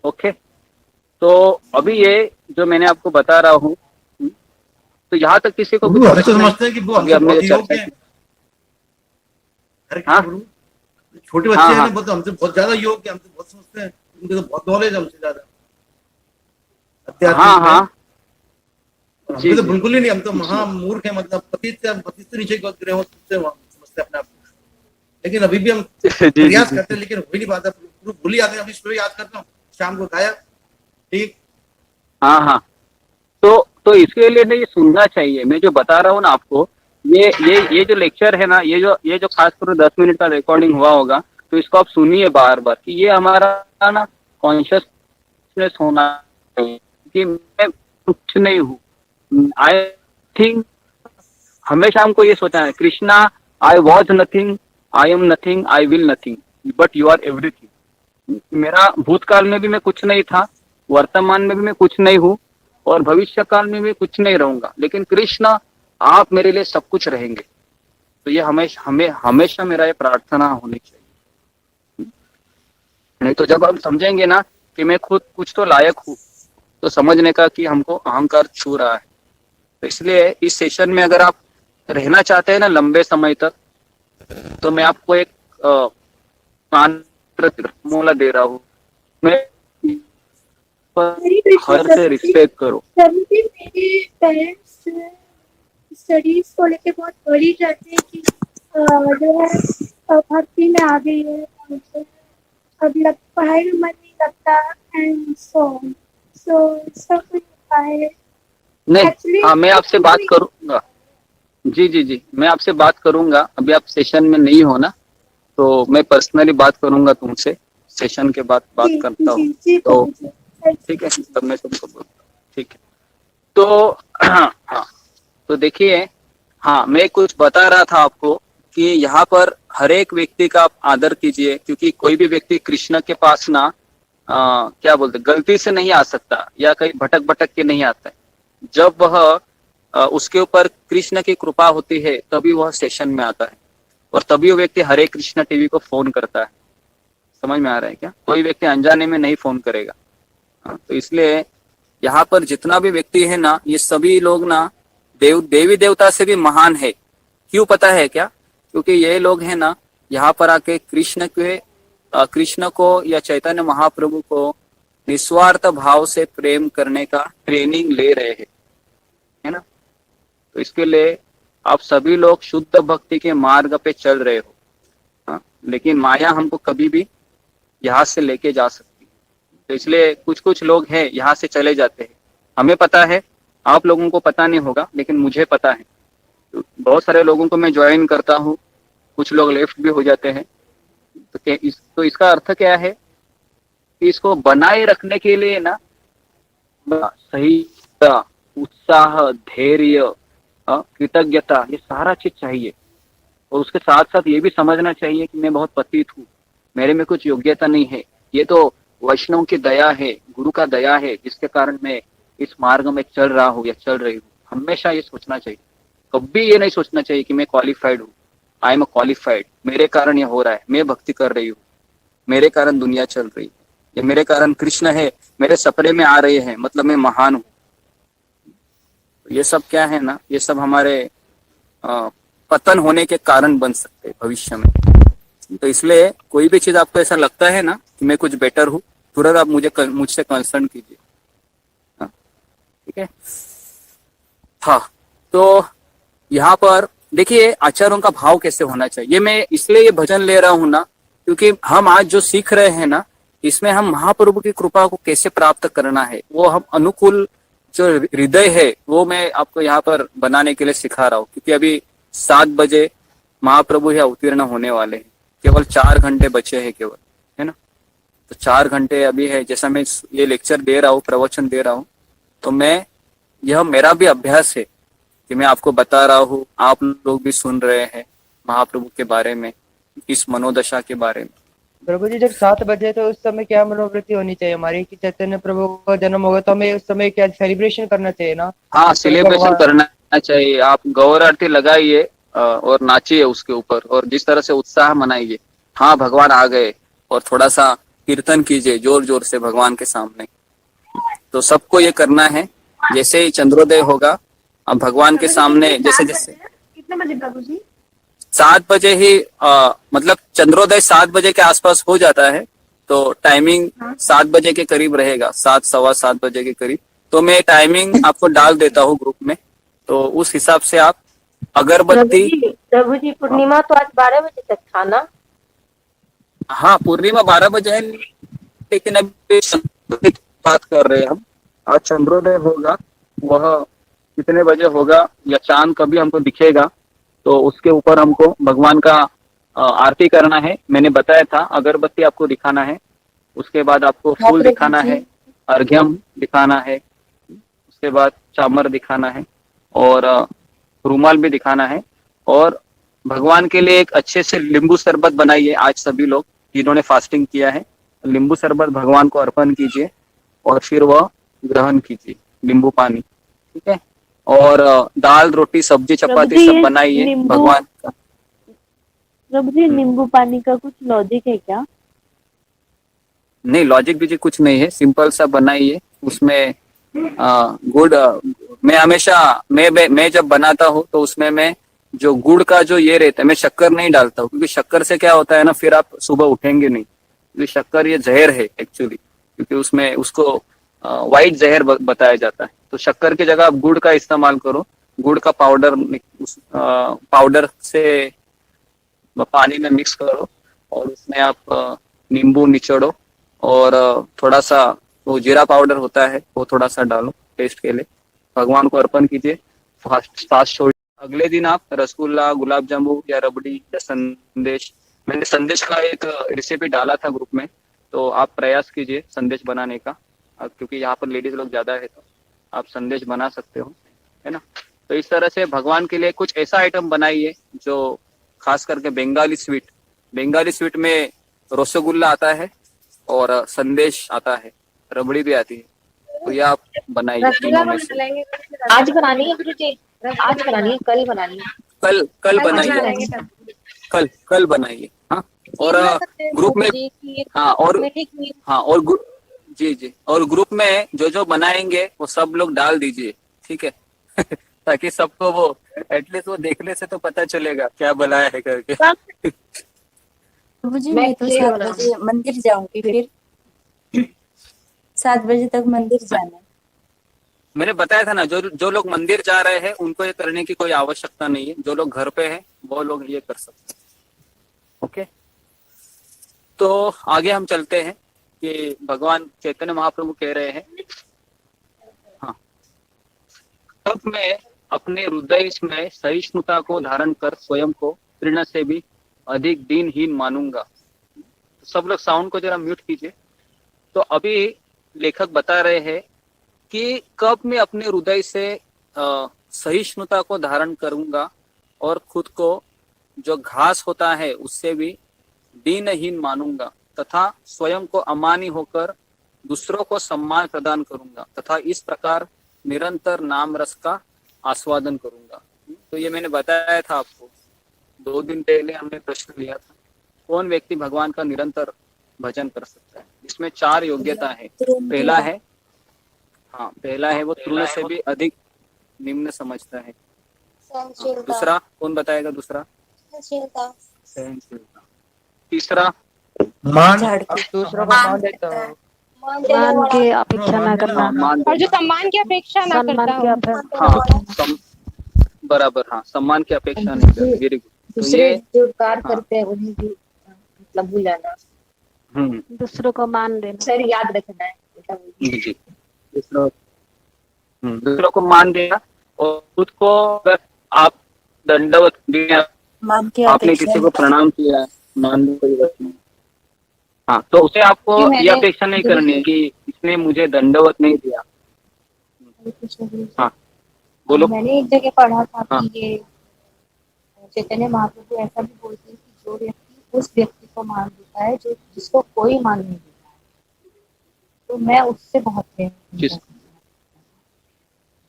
ओके, तो अभी ये जो मैंने आपको बता रहा हूँ, तो यहाँ तक किसी को गुरु हमेशा समझते हैं कि वो हमसे बहुत योग्य हैं। हाँ? गुरु छोटे बच्चे हैं ना, बहुत हमसे बहुत ज्यादा योग्य, हमसे बहुत समझते हैं, उनके तो बहुत नॉलेज हमसे ज्यादा। हाँ हम तो बिल्कुल ही नहीं, हम तो महामूर्ख है, मतलब पतित से नीचे ग्रह समझते अपने आप। लेकिन अभी भी हम प्रयास करते हैं, लेकिन हो ही नहीं पाता, भूल ही आते हैं। अभी सुबह याद करता हूँ, शाम को गाया। ठीक, हाँ, तो इसके लिए ना ये सुनना चाहिए। मैं जो बता रहा हूँ ना आपको, ये जो लेक्चर है ना, ये जो खास कर 10 मिनट का रिकॉर्डिंग हुआ होगा, तो इसको आप सुनिए बार बार कि ये हमारा ना कॉन्शियसनेस होना चाहिए कि मैं कुछ नहीं हूँ। आई थिंक हमेशा हमको ये सोचना है, Krishna I was nothing, I am nothing, I will nothing, but you are everything. मेरा भूतकाल में भी मैं कुछ नहीं था, वर्तमान में भी मैं कुछ नहीं हूँ, और भविष्य काल में भी कुछ नहीं रहूंगा, लेकिन कृष्ण आप मेरे लिए सब कुछ रहेंगे। तो ये हमेशा मेरा ये प्रार्थना होनी चाहिए। नहीं तो जब हम समझेंगे ना कि मैं खुद कुछ तो लायक हूँ, तो समझने का कि हमको अहंकार छू रहा है। तो इसलिए इस सेशन में अगर आप रहना चाहते हैं ना लंबे समय तक, तो मैं आपको एक फॉर्मूला दे रहा हूँ। मैं हर से रिस्पेक्ट करो। मेरे पेरेंट्स स्टडीज को लेके बहुत वरी रहते हैं कि जो है भक्ति में आ गई है, अब पढ़ाई में मन नहीं लगता एंड सो सब कुछ होता है। नहीं, मैं आपसे बात करूंगा। जी, मैं आपसे बात करूंगा। अभी आप सेशन में नहीं हो ना, तो मैं पर्सनली बात करूंगा तुमसे, सेशन के बाद बात करता हूँ। तो ठीक है, तब मैं तुमको बोलता हूँ। ठीक है, तो हाँ, तो देखिए, हाँ, मैं कुछ बता रहा था आपको कि यहाँ पर हर एक व्यक्ति का आप आदर कीजिए, क्योंकि कोई भी व्यक्ति कृष्ण के पास ना क्या बोलते, गलती से नहीं आ सकता या कहीं भटक के नहीं आता है। जब वह उसके ऊपर कृष्ण की कृपा होती है, तभी वह सेशन में आता है, और तभी वो व्यक्ति हरे कृष्ण टीवी को फोन करता है। समझ में आ रहा है क्या? कोई व्यक्ति अनजाने में नहीं फोन करेगा। तो इसलिए यहाँ पर जितना भी व्यक्ति है ना, ये सभी लोग ना देवी देवता से भी महान है। क्यों पता है क्या? क्योंकि ये लोग हैं ना, यहाँ पर आके कृष्ण को या चैतन्य महाप्रभु को निस्वार्थ भाव से प्रेम करने का ट्रेनिंग ले रहे हैं, है ना। तो इसके लिए आप सभी लोग शुद्ध भक्ति के मार्ग पे चल रहे हो। हाँ, लेकिन माया हमको कभी भी यहाँ से लेके जा सकती है। तो इसलिए कुछ लोग हैं यहाँ से चले जाते हैं। हमें पता है, आप लोगों को पता नहीं होगा, लेकिन मुझे पता है। तो बहुत सारे लोगों को मैं ज्वाइन करता हूँ, कुछ लोग लेफ्ट भी हो जाते हैं। तो इसका अर्थ क्या है कि इसको बनाए रखने के लिए ना सही उत्साह, धैर्य, कृतज्ञता, ये सारा चीज चाहिए। और उसके साथ साथ ये भी समझना चाहिए कि मैं बहुत पतित हूँ, मेरे में कुछ योग्यता नहीं है। ये तो वैष्णव की दया है, गुरु का दया है, जिसके कारण मैं इस मार्ग में चल रहा हूँ या चल रही हूँ। हमेशा ये सोचना चाहिए। कभी ये नहीं सोचना चाहिए कि मैं क्वालिफाइड हूँ, आई एम क्वालिफाइड, मेरे कारण ये हो रहा है, मैं भक्ति कर रही हूँ, मेरे कारण दुनिया चल रही है, या मेरे कारण कृष्ण है, मेरे सपने में आ रहे हैं, मतलब मैं महान हूँ। ये सब क्या है ना, ये सब हमारे पतन होने के कारण बन सकते हैं भविष्य में। तो इसलिए कोई भी चीज आपको ऐसा लगता है ना कि मैं कुछ बेटर हूँ, तुरंत आप मुझसे कंसर्न कीजिए। ठीक है, हाँ। तो यहाँ पर देखिए आचार्यों का भाव कैसे होना चाहिए। मैं इसलिए ये भजन ले रहा हूँ ना, क्योंकि हम आज जो सीख रहे हैं ना, इसमें हम महाप्रभु की कृपा को कैसे प्राप्त करना है, वो हम अनुकूल जो हृदय है वो मैं आपको यहाँ पर बनाने के लिए सिखा रहा हूँ। क्योंकि अभी 7 बजे महाप्रभु ही अवतीर्ण होने वाले हैं, केवल 4 घंटे बचे हैं केवल, है ना। तो 4 घंटे अभी है। जैसा मैं ये लेक्चर दे रहा हूँ, प्रवचन दे रहा हूँ, तो यह मेरा भी अभ्यास है कि मैं आपको बता रहा हूँ, आप लोग भी सुन रहे हैं, महाप्रभु के बारे में, इस मनोदशा के बारे में। प्रभु जी जब 7 बजे तो उस समय क्या मनोवृत्ति होनी चाहिए हमारी कि चैतन्य प्रभु का जन्म होगा तो हमें उस समय क्या सेलिब्रेशन करना चाहिए ना? हाँ, तो सेलिब्रेशन भगवान करना चाहिए। आप गौर आरती लगाइए और नाचिए उसके ऊपर, और जिस तरह से उत्साह मनाइए, हाँ भगवान आ गए, और थोड़ा सा कीर्तन कीजिए जोर जोर से भगवान के सामने। तो सबको ये करना है। जैसे ही चंद्रोदय होगा, अब भगवान के सामने जैसे जैसे कितने बजे प्रभु जी? 7 बजे ही मतलब चंद्रोदय 7 बजे के आसपास हो जाता है, तो टाइमिंग 7 बजे के करीब रहेगा, 7 सवा 7 बजे के करीब। तो मैं टाइमिंग आपको डाल देता हूँ ग्रुप में, तो उस हिसाब से आप अगरबत्ती। प्रभु जी पूर्णिमा तो आज 12 बजे तक था ना? हाँ, पूर्णिमा 12 बजे है, लेकिन अभी चंद्रोदय की बात कर रहे हैं हम। आज चंद्रोदय होगा, वह कितने बजे होगा, या चांद कभी हमको दिखेगा, तो उसके ऊपर हमको भगवान का आरती करना है। मैंने बताया था, अगरबत्ती आपको दिखाना है, उसके बाद आपको फूल दिखाना है, अर्घ्यम दिखाना है, उसके बाद चामर दिखाना है, और रूमाल भी दिखाना है। और भगवान के लिए एक अच्छे से नींबू शरबत बनाइए। आज सभी लोग जिन्होंने फास्टिंग किया है, नींबू शरबत भगवान को अर्पण कीजिए, और फिर वह ग्रहण कीजिए, नींबू पानी, ठीक है। और दाल रोटी सब्जी चपाती सब बनाइए भगवान का। प्रभु जी, नींबू पानी का कुछ लॉजिक है क्या? नहीं, लॉजिक भी कुछ नहीं है, सिंपल सा बनाइए। उसमें गुड़, मैं हमेशा मैं जब बनाता हूँ तो उसमें मैं जो गुड़ का जो ये रहता है, मैं शक्कर नहीं डालता हूँ, क्योंकि शक्कर से क्या होता है ना, फिर आप सुबह उठेंगे नहीं, क्योंकि शक्कर ये जहर है एक्चुअली, क्योंकि उसमें उसको वाइट जहर बताया जाता है। तो शक्कर की जगह आप गुड़ का इस्तेमाल करो। गुड़ का पाउडर पाउडर से पानी में मिक्स करो, और उसमें आप नींबू निचोड़ो, और थोड़ा सा वो जीरा पाउडर होता है वो थोड़ा सा डालो टेस्ट के लिए, भगवान को अर्पण कीजिए, फास्ट छोड़। अगले दिन आप रसगुल्ला, गुलाब जामुन या रबड़ी या संदेश, मैंने संदेश का एक रेसिपी डाला था ग्रुप में, तो आप प्रयास कीजिए संदेश बनाने का, क्योंकि यहाँ पर लेडीज लोग ज्यादा है, तो आप संदेश बना सकते हो, है ना। तो इस तरह से भगवान के लिए कुछ ऐसा आइटम बनाइए जो खास करके बंगाली स्वीट में रसगुल्ला आता है, और संदेश आता है, रबड़ी भी आती है, तो ये आप बनाइए तीनों में से। आज बनानी है गुरु जी? आज बनानी है, कल बनानी है? कल बनाइए, कल बनाइए। हाँ, और ग्रुप में, जी, और ग्रुप में जो बनाएंगे वो सब लोग डाल दीजिए, ठीक है। ताकि सबको वो एटलीस्ट वो देखने से तो पता चलेगा क्या बनाया है करके। प्रभु जी, मैं तो 7 बजे मंदिर जाऊंगी, फिर 7 बजे तक मंदिर जाना है। मैंने बताया था ना, जो लोग मंदिर जा रहे हैं उनको ये करने की कोई आवश्यकता नहीं है, जो लोग घर पे हैं वो लोग ये कर सकते हैं। ओके, तो आगे हम चलते हैं कि भगवान चैतन्य महाप्रभु कह रहे हैं, हाँ, तब मैं अपने हृदय में सहिष्णुता को धारण कर स्वयं को तृण से भी अधिक दीनहीन मानूंगा। सब लोग साउंड को जरा म्यूट कीजिए। तो अभी लेखक बता रहे हैं कि कब मैं अपने हृदय से सहिष्णुता को धारण करूंगा और खुद को जो घास होता है उससे भी दीनहीन मानूंगा, तथा स्वयं को अमानी होकर दूसरों को सम्मान प्रदान करूंगा, तथा इस प्रकार निरंतर नाम रस का आस्वादन करूंगा। तो ये मैंने बताया था आपको 2 दिन पहले, हमने प्रश्न लिया था, कौन व्यक्ति भगवान का निरंतर भजन कर सकता है। इसमें 4 योग्यता है। पहला है वो तृण से भी अधिक निम्न समझता है। दूसरा कौन बताएगा? दूसरा सहनशीलता। तीसरा मान, दूसरों को मान देता हूँ, मान की अपेक्षा न करना, और जो सम्मान की अपेक्षा ना करता हो। हाँ, बराबर, हाँ, सम्मान की अपेक्षा नहीं करनी। Very good. तो ये जो कार्य करते हैं उन्हें भी मतलब बुलाना, दूसरों को मान देना, सर याद रखना है। जी, दूसरों को मान देना, और खुद को अगर आप दंडवत दिया, आपने किसी को प्रणाम किया है, मान लो कोई बात नहीं, हाँ, तो उसे आपको ये अपेक्षा नहीं करनी है कि इसने मुझे दंडवत नहीं दिया। हाँ, बोलो। मैंने एक जगह पढ़ा था कि ये चैतन्य महाप्रभु ऐसा भी बोलते हैं कि जो व्यक्ति उस व्यक्ति को मान देता है जो जिसको कोई मान नहीं देता है, तो मैं उससे बहुत प्रेम जिस करती हूँ।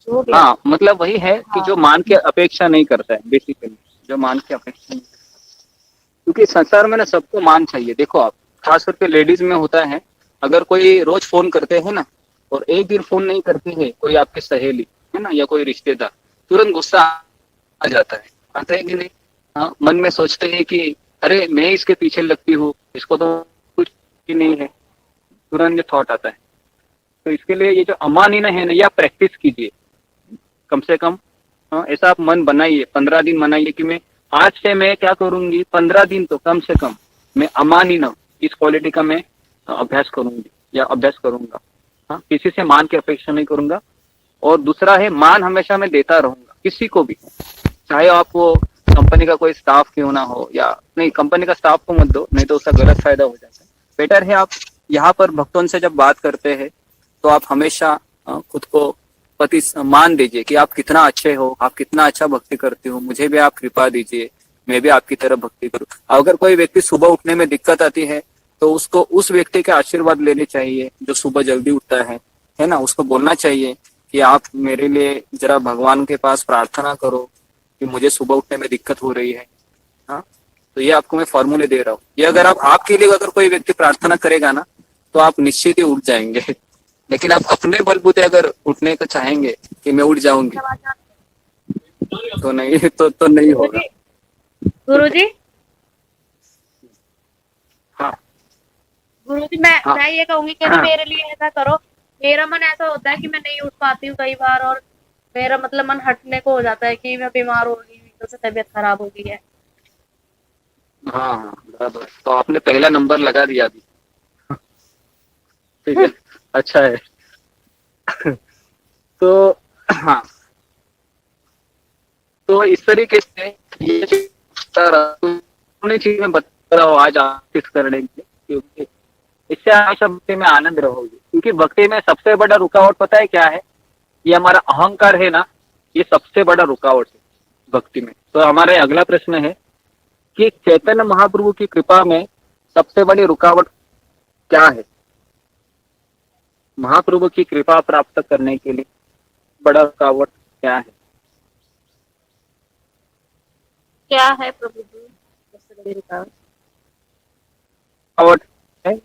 जो व्यक्ति हाँ मतलब वही है कि हाँ जो मान के अपेक्षा नहीं करता है, बेसिकली जो मान के अपेक्षा नहीं करता। क्योंकि संसार में ना सबको मान चाहिए। देखो आप, खास करके लेडीज में होता है, अगर कोई रोज फोन करते हैं ना और एक दिन फोन नहीं करते हैं, कोई आपकी सहेली है ना या कोई रिश्तेदार, तुरंत गुस्सा आ जाता है, आता है कि नहीं? हाँ, मन में सोचते हैं कि अरे मैं इसके पीछे लगती हूँ, इसको तो कुछ भी नहीं है, तुरंत ये थॉट आता है। तो इसके लिए ये जो अमानिना है ना, या प्रैक्टिस कीजिए कम से कम। हाँ, ऐसा आप मन बनाइए, 15 दिन बनाइए कि मैं आज से मैं क्या करूंगी, 15 दिन तो कम से कम मैं अमानिना इस क्वालिटी का मैं अभ्यास करूंगी या अभ्यास करूंगा। हाँ, किसी से मान की अपेक्षा नहीं करूंगा। और दूसरा है, मान हमेशा मैं देता रहूंगा किसी को भी, चाहे आप वो कंपनी का कोई स्टाफ क्यों ना हो, या नहीं कंपनी का स्टाफ को मत दो, नहीं तो उसका गलत फायदा हो जाता है। बेटर है आप यहाँ पर भक्तों से जब बात करते हैं तो आप हमेशा खुद को पति मान दीजिए कि आप कितना अच्छे हो, आप कितना अच्छा भक्ति करते हो, मुझे भी आप कृपा दीजिए, मैं भी आपकी तरह भक्ति करूं। अगर कोई व्यक्ति सुबह उठने में दिक्कत आती है तो उसको उस व्यक्ति के आशीर्वाद लेने चाहिए जो सुबह जल्दी उठता है ना। उसको बोलना चाहिए कि आप मेरे लिए जरा भगवान के पास प्रार्थना करो कि मुझे सुबह उठने में दिक्कत हो रही है। हाँ, तो ये आपको मैं फॉर्मूले दे रहा हूँ। ये अगर आप आपके लिए अगर कोई व्यक्ति प्रार्थना करेगा ना तो आप निश्चित ही उठ जाएंगे। लेकिन आप अपने बलबूते अगर उठने को चाहेंगे कि मैं उठ जाऊंगी तो नहीं, तो नहीं होगा। गुरुजी हाँ गुरुजी हाँ मैं ये कहूंगी कि मेरे लिए ऐसा करो। मेरा मन ऐसा होता है कि मैं नहीं उठ पाती हूँ कई बार, और मेरा मतलब मन हटने को हो जाता है कि मैं बीमार हो गई, तो से तबीयत खराब हो गई है। हाँ हाँ, बराबर। तो आपने पहला नंबर लगा दिया अभी। ठीक है, अच्छा है। तो हाँ, तो इस तरीके से ये चीज में बता रहा हूँ आज आर्टिस्ट करने के लिए, क्योंकि इससे हमेशा भक्ति में आनंद रहोगे। क्योंकि भक्ति में सबसे बड़ा रुकावट पता है क्या है? ये हमारा अहंकार है ना, ये सबसे बड़ा रुकावट है भक्ति में। तो हमारा अगला प्रश्न है कि चैतन्य महाप्रभु की कृपा में सबसे बड़ी रुकावट क्या है? महाप्रभु की कृपा प्राप्त करने के लिए बड़ा रुकावट क्या है? क्या है प्रभु जी सबसे बड़ी रुकावट? रुकावट है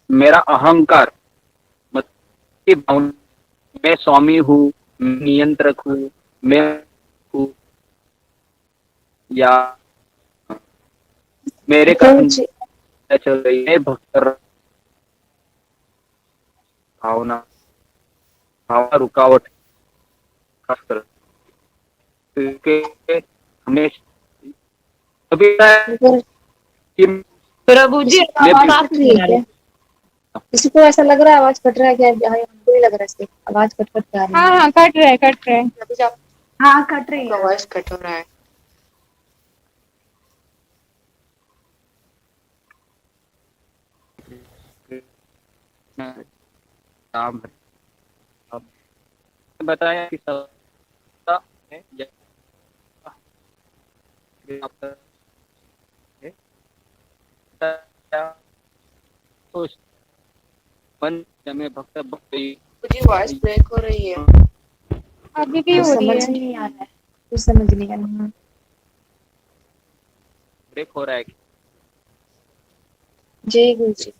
मेरा अहंकार, मतलब मैं स्वामी हूँ, नियंत्रक हूँ, मैं हूँ, या मेरे कारण चल रही है भक्त भावना भावना रुकावट खासकर, क्योंकि हमेशा कभी प्रभु जी आवाज आप नहीं आ रही। किसी को ऐसा लग रहा है आवाज कट रहा है क्या? हमको ही लग रहा है इससे आवाज कट कट के आ रही है। हाँ हाँ, कट रहे हाँ कट रही है। वॉइस कट हो रहा है। काम है। अब बताया कि सब है तो मन में भक्त भक्ति मुझे वॉइस ब्रेक हो रही है। अभी भी हो रही समझ है। नहीं आ रहा है, कुछ समझ नहीं आ रहा है। ब्रेक हो रहा है। जय गुरु जी।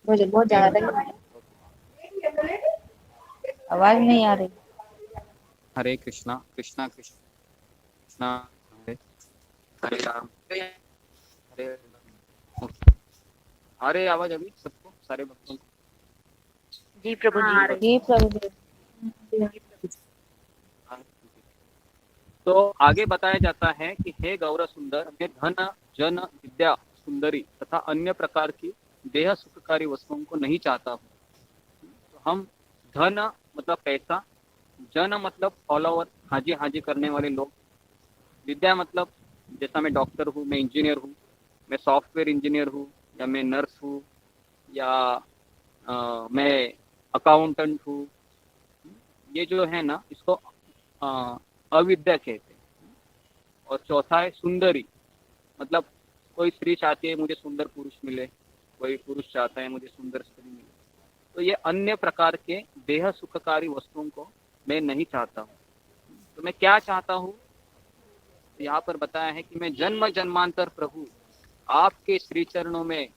मुझे बहुत ज्यादा आवाज नहीं आ रही। हरे कृष्णा कृष्णा कृष्णा कृष्णा हरे हरे राम हरे राम। आ रही आवाज अभी सबको, सारे भक्तों को? जी प्रभु जी। जी प्रभु जी। तो आगे बताया जाता है कि हे गौर सुंदर, मैं धन जन विद्या सुंदरी तथा अन्य प्रकार की देह सुखकारी वस्तुओं को नहीं चाहता हूँ। तो हम धन मतलब पैसा, जन मतलब फॉलोवर, हाजी हाजी करने वाले लोग, विद्या मतलब जैसा मैं डॉक्टर हूँ, मैं इंजीनियर हूँ, मैं सॉफ्टवेयर इंजीनियर हूँ, या मैं नर्स हूँ, या मैं अकाउंटेंट हूँ, ये जो है ना इसको अविद्या कहते हैं। और चौथा है सुंदरी, मतलब कोई स्त्री चाहती है मुझे सुंदर पुरुष मिले, कोई पुरुष चाहता है मुझे सुंदर स्त्री मिले। तो ये अन्य प्रकार के देह सुखकारी वस्तुओं को मैं नहीं चाहता हूँ। तो मैं क्या चाहता हूँ, यहाँ पर बताया है कि मैं जन्म जन्मांतर प्रभु आपके श्री चरणों में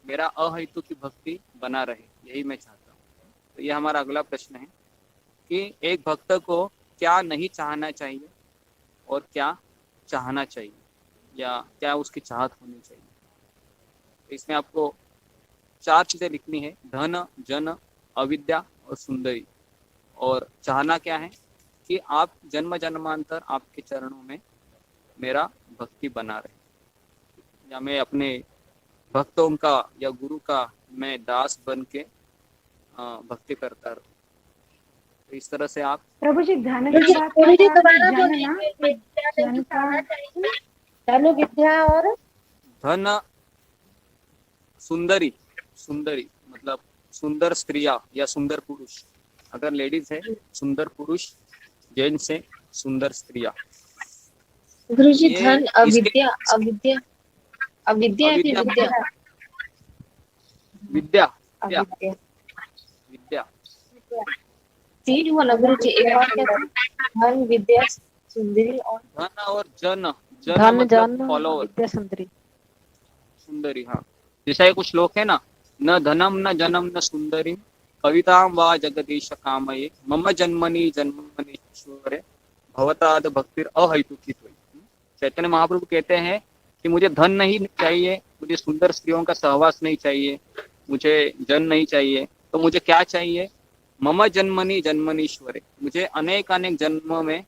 मेरा अहेतु की भक्ति बना रहे, यही मैं चाहता हूँ। तो ये हमारा अगला प्रश्न है कि एक भक्त को क्या नहीं चाहना चाहिए और क्या चाहना चाहिए, या क्या उसकी चाहत होनी चाहिए। तो इसमें आपको 4 चीजें लिखनी है, धन, जन, अविद्या और सुंदरी। और चाहना क्या है कि आप जन्म जन्मांतर आपके चरणों में मेरा भक्ति बना रहे, या मैं अपने भक्तों का या गुरु का मैं दास बन के भक्ति करता रहूं। तो इस तरह से आप प्रभु जी धन प्रभु की जी बात प्रभु जी का दोबारा धन बोलिए, ना विद्या नहीं धन का चाहना चाहिए। धन विद्या और धन, सुंदरी, सुंदरी मतलब सुंदर स्त्रियां या सुंदर पुरुष, अगर लेडीज है सुंदर पुरुष, जेंट्स है सुंदर स्त्रियां। गुरु जी ये धन, इसके अविद्या, अविद्या, अविद्या है कि अविद्या, विद्या? विद्या, विद्या, अविद्या विद्या। तीन हुआ ना गुरु जी, एक और क्या था? धन, विद्या, सुंदरी और धन और जन, जन धन मतलब जन फॉलोअर, विद्या सुंदरी। सुंदरी। हाँ, जैसा ये कुछ श्लोक है ना, न धनम न जनम न सुंदरी कवितां वा जगदीश कामये मम जन्मनि जन्मनीश्वरे भवताद भक्तिर अहेतुकी त्वयि। चैतन्य महाप्रभु कहते हैं कि मुझे धन नहीं चाहिए, मुझे सुंदर स्त्रियों का सहवास नहीं चाहिए, मुझे जन नहीं चाहिए, तो मुझे क्या चाहिए? मम जन्मनि जन्मनीश्वरे, मुझे अनेक अनेक जन्मों में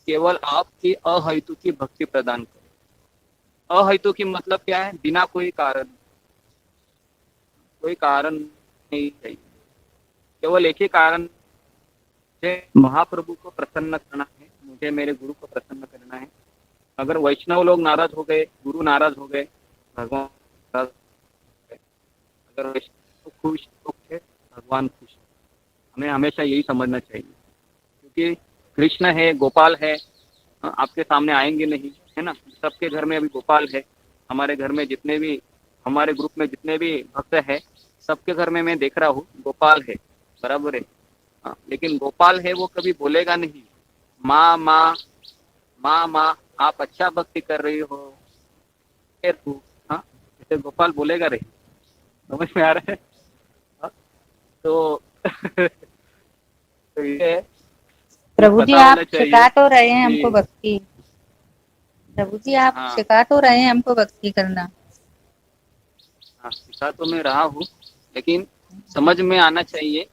केवल आपकी अहेतुकी भक्ति प्रदान करें। अहेतुकी मतलब क्या है? बिना कोई कारण, कोई कारण नहीं चाहिए, केवल एक ही कारण, मुझे महाप्रभु को प्रसन्न करना है, मुझे मेरे गुरु को प्रसन्न करना है। अगर वैष्णव लोग नाराज हो गए, गुरु नाराज हो गए, भगवान नाराज हो गए। अगर वैष्णव खुश है, भगवान खुश है। हमें हमेशा यही समझना चाहिए, क्योंकि कृष्ण है, गोपाल है, आपके सामने आएंगे नहीं, है ना। सबके घर में अभी गोपाल है, हमारे घर में जितने भी, हमारे ग्रुप में जितने भी भक्त है, सबके घर में मैं देख रहा हूँ गोपाल है, बराबर है। लेकिन गोपाल है वो कभी बोलेगा नहीं माँ माँ माँ माँ आप अच्छा भक्ति कर रही हो तू, हाँ, ऐसे गोपाल बोलेगा नहीं। समझ में आ रहा है? तो तो ये प्रभु जी आप सिखा तो रहे हैं हमको भक्ति, प्रभु जी आप हाँ। सिखा तो रहे हैं हमको भक्ति करना। हाँ, सिखा तो मैं रहा हूँ, लेकिन समझ में आना चाहिए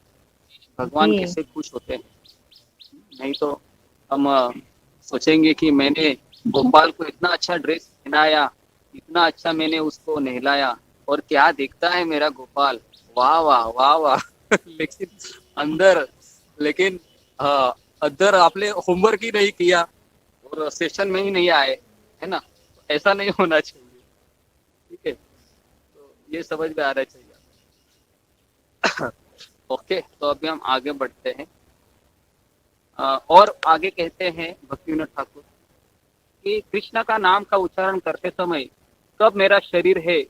भगवान जी। कैसे खुश होते हैं। नहीं तो हम सोचेंगे कि मैंने गोपाल को इतना अच्छा ड्रेस पहनाया, इतना अच्छा मैंने उसको नहलाया, और क्या देखता है मेरा गोपाल, वाह वाह वाह वाह लेकिन अंदर, लेकिन अंदर आपने होमवर्क ही नहीं किया और सेशन में ही नहीं आए, है ना। ऐसा नहीं होना चाहिए, ठीक है। तो ये समझ में आना चाहिए। ओके, तो अभी हम आगे बढ़ते हैं। और आगे कहते हैं भक्तिविनोद ठाकुर कि कृष्ण का नाम का उच्चारण करते समय कब मेरा शरीर है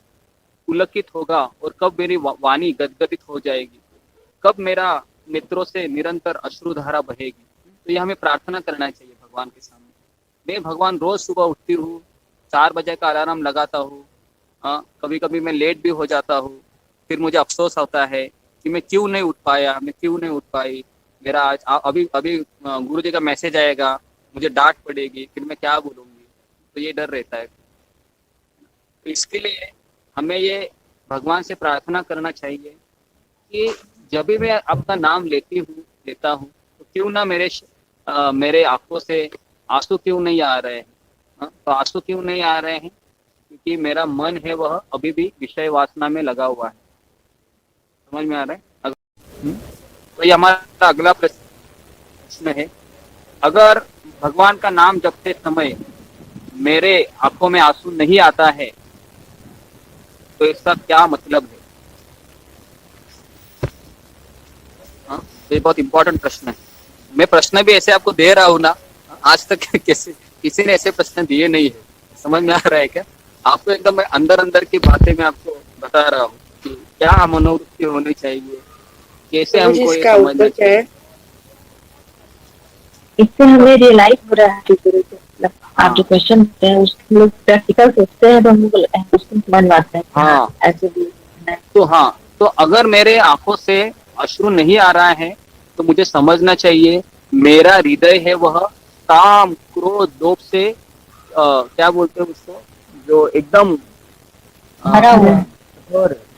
पुलकित होगा और कब मेरी वाणी गदगदित हो जाएगी, कब मेरा नेत्रों से निरंतर अश्रुधारा बहेगी। तो ये हमें प्रार्थना करना चाहिए भगवान के सामने। मैं भगवान रोज सुबह उठती हूँ, 4 बजे का अलार्म लगाता हूँ, कभी कभी मैं लेट भी हो जाता हूँ, फिर मुझे अफसोस होता है कि मैं क्यों नहीं उठ पाया, मैं क्यों नहीं उठ पाई। मेरा आज अभी गुरु जी का मैसेज आएगा, मुझे डांट पड़ेगी, फिर मैं क्या बोलूँगी, तो ये डर रहता है। तो इसके लिए हमें ये भगवान से प्रार्थना करना चाहिए कि जब भी मैं आपका नाम लेता हूँ तो क्यों ना मेरे आंखों से आंसू क्यों नहीं आ रहे हैं। तो आंसू क्यों नहीं आ रहे हैं? क्योंकि मेरा मन है वह अभी भी विषय वासना में लगा हुआ है। समझ में आ रहा है? तो ये हमारा अगला प्रश्न है, अगर भगवान का नाम जपते समय मेरे आंखों में आंसू नहीं आता है तो इसका क्या मतलब है? ये बहुत इंपॉर्टेंट प्रश्न है। मैं प्रश्न भी ऐसे आपको दे रहा हूँ ना, आज तक किसी ने ऐसे प्रश्न दिए नहीं है। समझ में आ रहा है क्या? आपको एकदम मैं अंदर अंदर की बातें मैं आपको बता रहा हूँ कि क्या मनोवृत्ति होनी चाहिए, कैसे मुझे हमको ये इसका समझना उत्तर क्या चाहिए। है? इससे हमें रियलाइज हो रहा है कि मतलब हाँ। आप जो क्वेश्चन करते हैं उसके लोग प्रैक्टिकल सोचते हैं तो हम लोग उसको समझ में आता है कि हाँ। ऐसे भी है। तो हाँ, तो अगर मेरे आंखों से अश्रु नहीं आ रहा है तो मुझे समझना चाहिए मेरा हृदय है वह काम क्रोध लोभ से क्या बोलते हैं उसको, जो एकदम भरा हुआ है।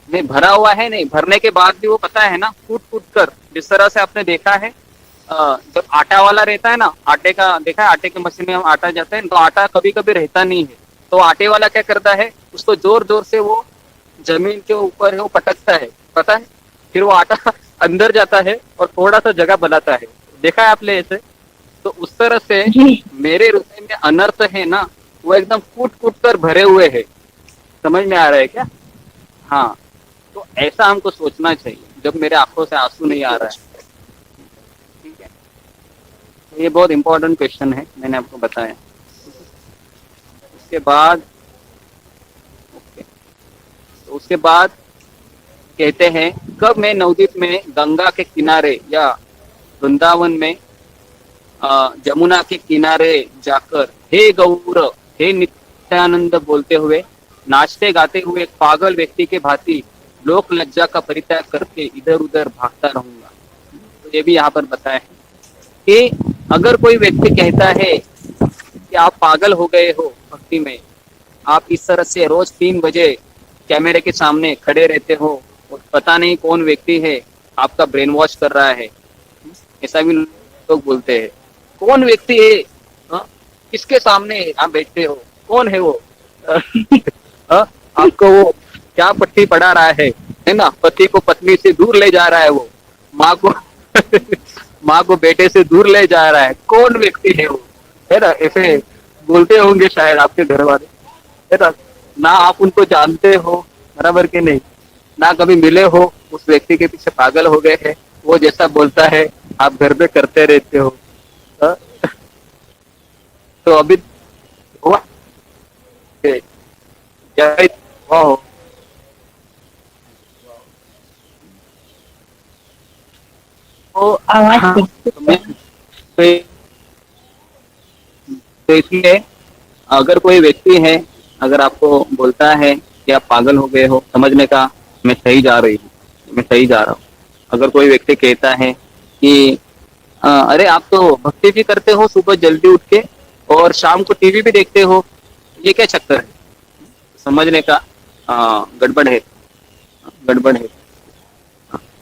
नहीं भरा हुआ है, नहीं भरने के बाद भी वो पता है ना फूट फूट कर, जिस तरह से आपने देखा है जब आटा वाला रहता है ना, आटे का देखा है, आटे के मशीन में हम आटा जाते हैं तो आटा कभी कभी रहता नहीं है, तो आटे वाला क्या करता है उसको जोर जोर से वो जमीन के ऊपर है वो पटकता है, पता है, फिर वो आटा अंदर जाता है और थोड़ा सा जगह बनाता है, देखा है आपने ऐसे? तो उस तरह से मेरे हृदय में अनर्थ है ना वो एकदम फूट फूट कर भरे हुए है। समझ में आ रहा है क्या? हाँ, तो ऐसा हमको सोचना चाहिए जब मेरे आंखों से आंसू नहीं आ रहा है। ठीक है, तो ये बहुत इंपॉर्टेंट क्वेश्चन है, मैंने आपको बताया। उसके बाद तो उसके बाद कहते हैं कब मैं नवदीप में गंगा के किनारे या वृंदावन में जमुना के किनारे जाकर हे गौर हे नित्यानंद बोलते हुए नाचते गाते हुए एक पागल व्यक्ति के भांति लोक लज्जा का परित्याग करके इधर उधर भागता रहूंगा। तो ये भी यहाँ पर बताया है कि अगर कोई व्यक्ति कहता है कि आप पागल हो गए हो भक्ति में, आप इस तरह से रोज 3 बजे कैमरे के सामने खड़े रहते हो और पता नहीं कौन व्यक्ति है आपका ब्रेन वॉश कर रहा है, ऐसा भी लोग बोलते हैं। कौन व्यक्ति है? हा? किसके सामने आप बैठते हो? कौन है वो? आपको वो क्या पट्टी पढ़ा रहा है ना? पति को पत्नी से दूर ले जा रहा है, वो माँ को माँ को बेटे से दूर ले जा रहा है, कौन व्यक्ति है वो? है ना, ऐसे बोलते होंगे शायद आपके घर वाले, है ना आप उनको जानते हो, बराबर के नहीं, ना कभी मिले हो, उस व्यक्ति के पीछे पागल हो गए हैं, वो जैसा बोलता है आप घर पे करते रहते हो। तो अभी हुआ क्या हुआ हो? तो आवाज तो इसलिए अगर कोई व्यक्ति है, अगर आपको बोलता है कि आप पागल हो गए हो, समझने का मैं सही जा रही हूँ, मैं सही जा रहा हूँ। अगर कोई व्यक्ति कहता है कि अरे आप तो भक्ति भी करते हो सुबह जल्दी उठ के और शाम को टीवी भी देखते हो, ये क्या चक्कर है? समझने का गड़बड़ है, गड़बड़ है।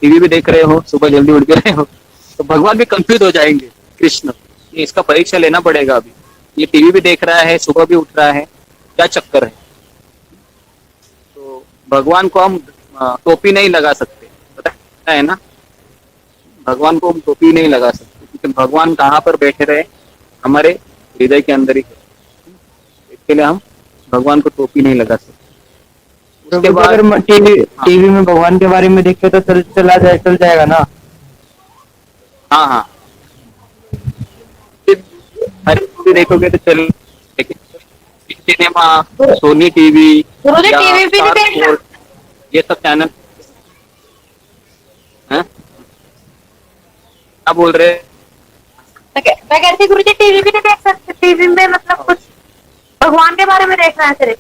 टीवी भी देख रहे हो, सुबह जल्दी उठ के रहे हो, तो भगवान भी कंफ्यूज हो जाएंगे, कृष्ण ये इसका परीक्षा लेना पड़ेगा अभी, ये टीवी भी देख रहा है, सुबह भी उठ रहा है, क्या चक्कर है? तो भगवान को हम टोपी नहीं लगा सकते, पता है ना, भगवान को हम टोपी नहीं लगा सकते, क्योंकि भगवान कहाँ पर बैठे रहे? हमारे हृदय के अंदर ही है, इसके लिए हम भगवान को टोपी नहीं लगा सकते। उसके बाद अगर टीवी में भगवान के बारे में देखे तो चल जाएगा ना? हाँ हाँ, हर मूवी देखोगे तो चल, लेकिन सिनेमा, सोनी टीवी या स्टार स्पोर्ट, ये सब चैनल हैं? क्या बोल रहे? मैं कहती गुरुजी टीवी भी नहीं देख सकते, टीवी में मतलब कुछ भगवान के बारे में देखना है सिर्फ?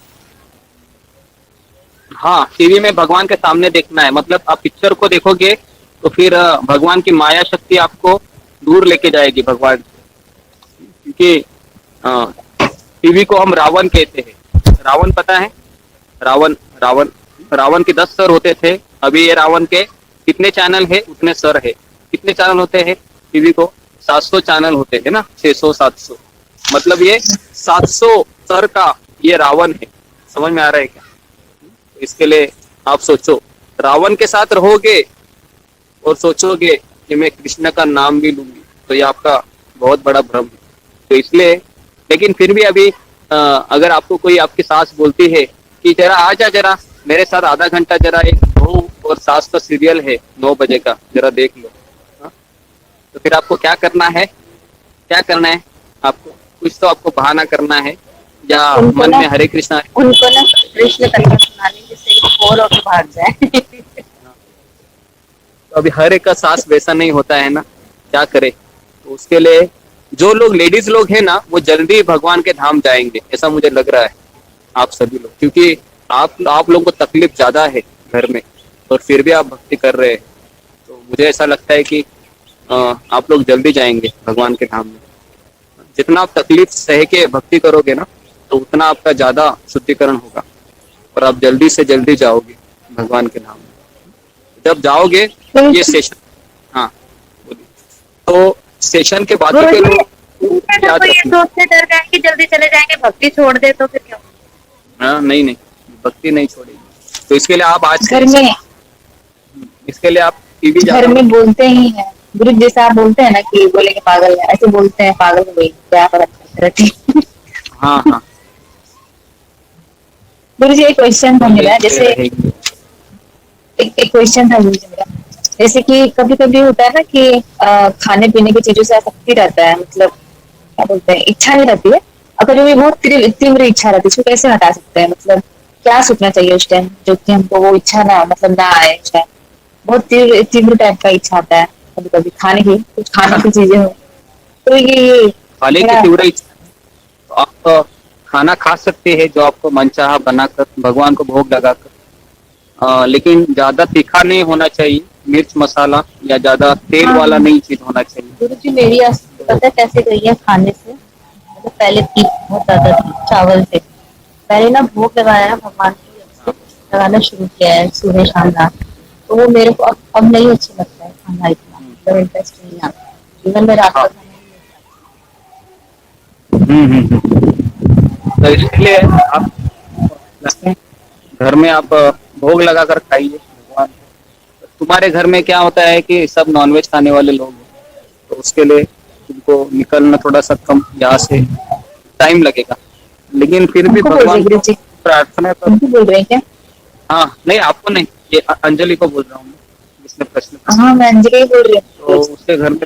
हाँ, टीवी में भगवान के सामने देखना है, मतलब आप पिक्चर को देखोगे तो फिर भगवान की माया शक्ति आपको दूर लेके जाएगी भगवान से, क्योंकि टीवी को हम रावण कहते हैं। रावण पता है? रावण रावण रावण के 10 सर होते थे, अभी ये रावण के कितने चैनल है उतने सर है। कितने चैनल होते हैं टीवी को? 700 चैनल होते हैं ना, 600 700, मतलब ये 700 सर का ये रावण है। समझ में आ रहा है क्या? इसके लिए आप सोचो, रावण के साथ रहोगे और सोचोगे कि मैं कृष्ण का नाम भी लूंगी, तो ये आपका बहुत बड़ा भ्रम है। तो इसलिए, लेकिन फिर भी अभी अगर आपको कोई आपकी सास बोलती है कि जरा आ जा, जरा मेरे साथ आधा घंटा, जरा एक बहू और सास का सीरियल है 9 बजे का, जरा देख लो, तो फिर आपको क्या करना है? क्या करना है? आपको कुछ तो आपको बहाना करना है या उनको मन ना में हरे कृष्णा। उनको ना कृष्ण कथा सुनानी जिससे वो बोर होकर भाग जाए। तो अभी हर एक का सास वैसा नहीं होता है ना, क्या करे। तो उसके लिए जो लोग लेडीज लोग हैं ना वो जल्दी भगवान के धाम जाएंगे ऐसा मुझे लग रहा है, आप सभी लोग, क्योंकि आप लोगों को तकलीफ ज्यादा है घर में और फिर भी आप भक्ति कर रहे हैं। तो मुझे ऐसा लगता है कि आप लोग जल्दी जाएंगे भगवान के धाम में। जितना आप तकलीफ सह के भक्ति करोगे ना तो उतना आपका ज्यादा शुद्धिकरण होगा और आप जल्दी से जल्दी जाओगे भगवान के धाम में। जब जाओगे ये सेशन, हाँ बोलिए, तो सेशन के बाकी के लोग तो ये सोचते डर गए कि जल्दी चले जाएंगे, भक्ति छोड़ दे तो फिर क्या? हाँ नहीं नहीं, भक्ति नहीं छोड़ेगी। तो इसके लिए आप आज घर में इसके लिए आप टीवी घर में बोलते ही हैं गुरु, जैसे आप बोलते हैं ना कि बोलेंगे पागल है, ऐसे बोलते हैं पागल हो गई क्या फर्क। हाँ हाँ गुरु जी एक क्वेश्चन था मेरा, जैसे एक क्वेश्चन था गुरु जी मेरा, जैसे कि कभी कभी होता है ना कि खाने पीने की चीजों से आसक्ति रहता है, मतलब क्या बोलते हैं इच्छा नहीं रहती है, अगर जो भी बहुत तीव्र इच्छा रहती है उसको कैसे हटा सकते हैं, मतलब क्या सोचना चाहिए उस टाइम जो कि हमको वो इच्छा ना मतलब ना आए उस टाइम, बहुत तीव्र टाइप का इच्छा आता है कभी कभी खाने की, कुछ खाने की चीजें हो, तो ये खाने की तीव्र इच्छा, तो आप खाना खा सकते हैं जो आपको मनचाहा बनाकर भगवान को भोग लगाकर, लेकिन ज्यादा तीखा नहीं होना चाहिए, मिर्च मसाला या ज्यादा तेल वाला नहीं चीज होना चाहिए। गुरु जी मेरी पता है कैसे गई है खाने से, मतलब पहले तीख बहुत ज्यादा थी चावल से, पहले ना भोग लगाया भगवान की लगाना शुरू किया है सुबह शाम रात, तो वो मेरे को अब नहीं अच्छा लगता है खाना, इतना मतलब इंटरेस्ट नहीं आता इवन मैं रात का खाना तो इसलिए आप घर में आप भोग लगाकर खाइए भगवान। तुम्हारे घर में क्या होता है कि सब नॉनवेज खाने वाले लोग हैं, तो उसके लिए तुमको निकलना थोड़ा सा कम, यहाँ से टाइम लगेगा, लेकिन फिर भी भगवान को प्रार्थना कर। बोल रहे हैं क्या? हाँ नहीं आपको नहीं, ये अंजलि को बोल रहा हूँ जिसने प्रश्न। हाँ मैं अंजलि बोल रही हूँ। तो उसके घर में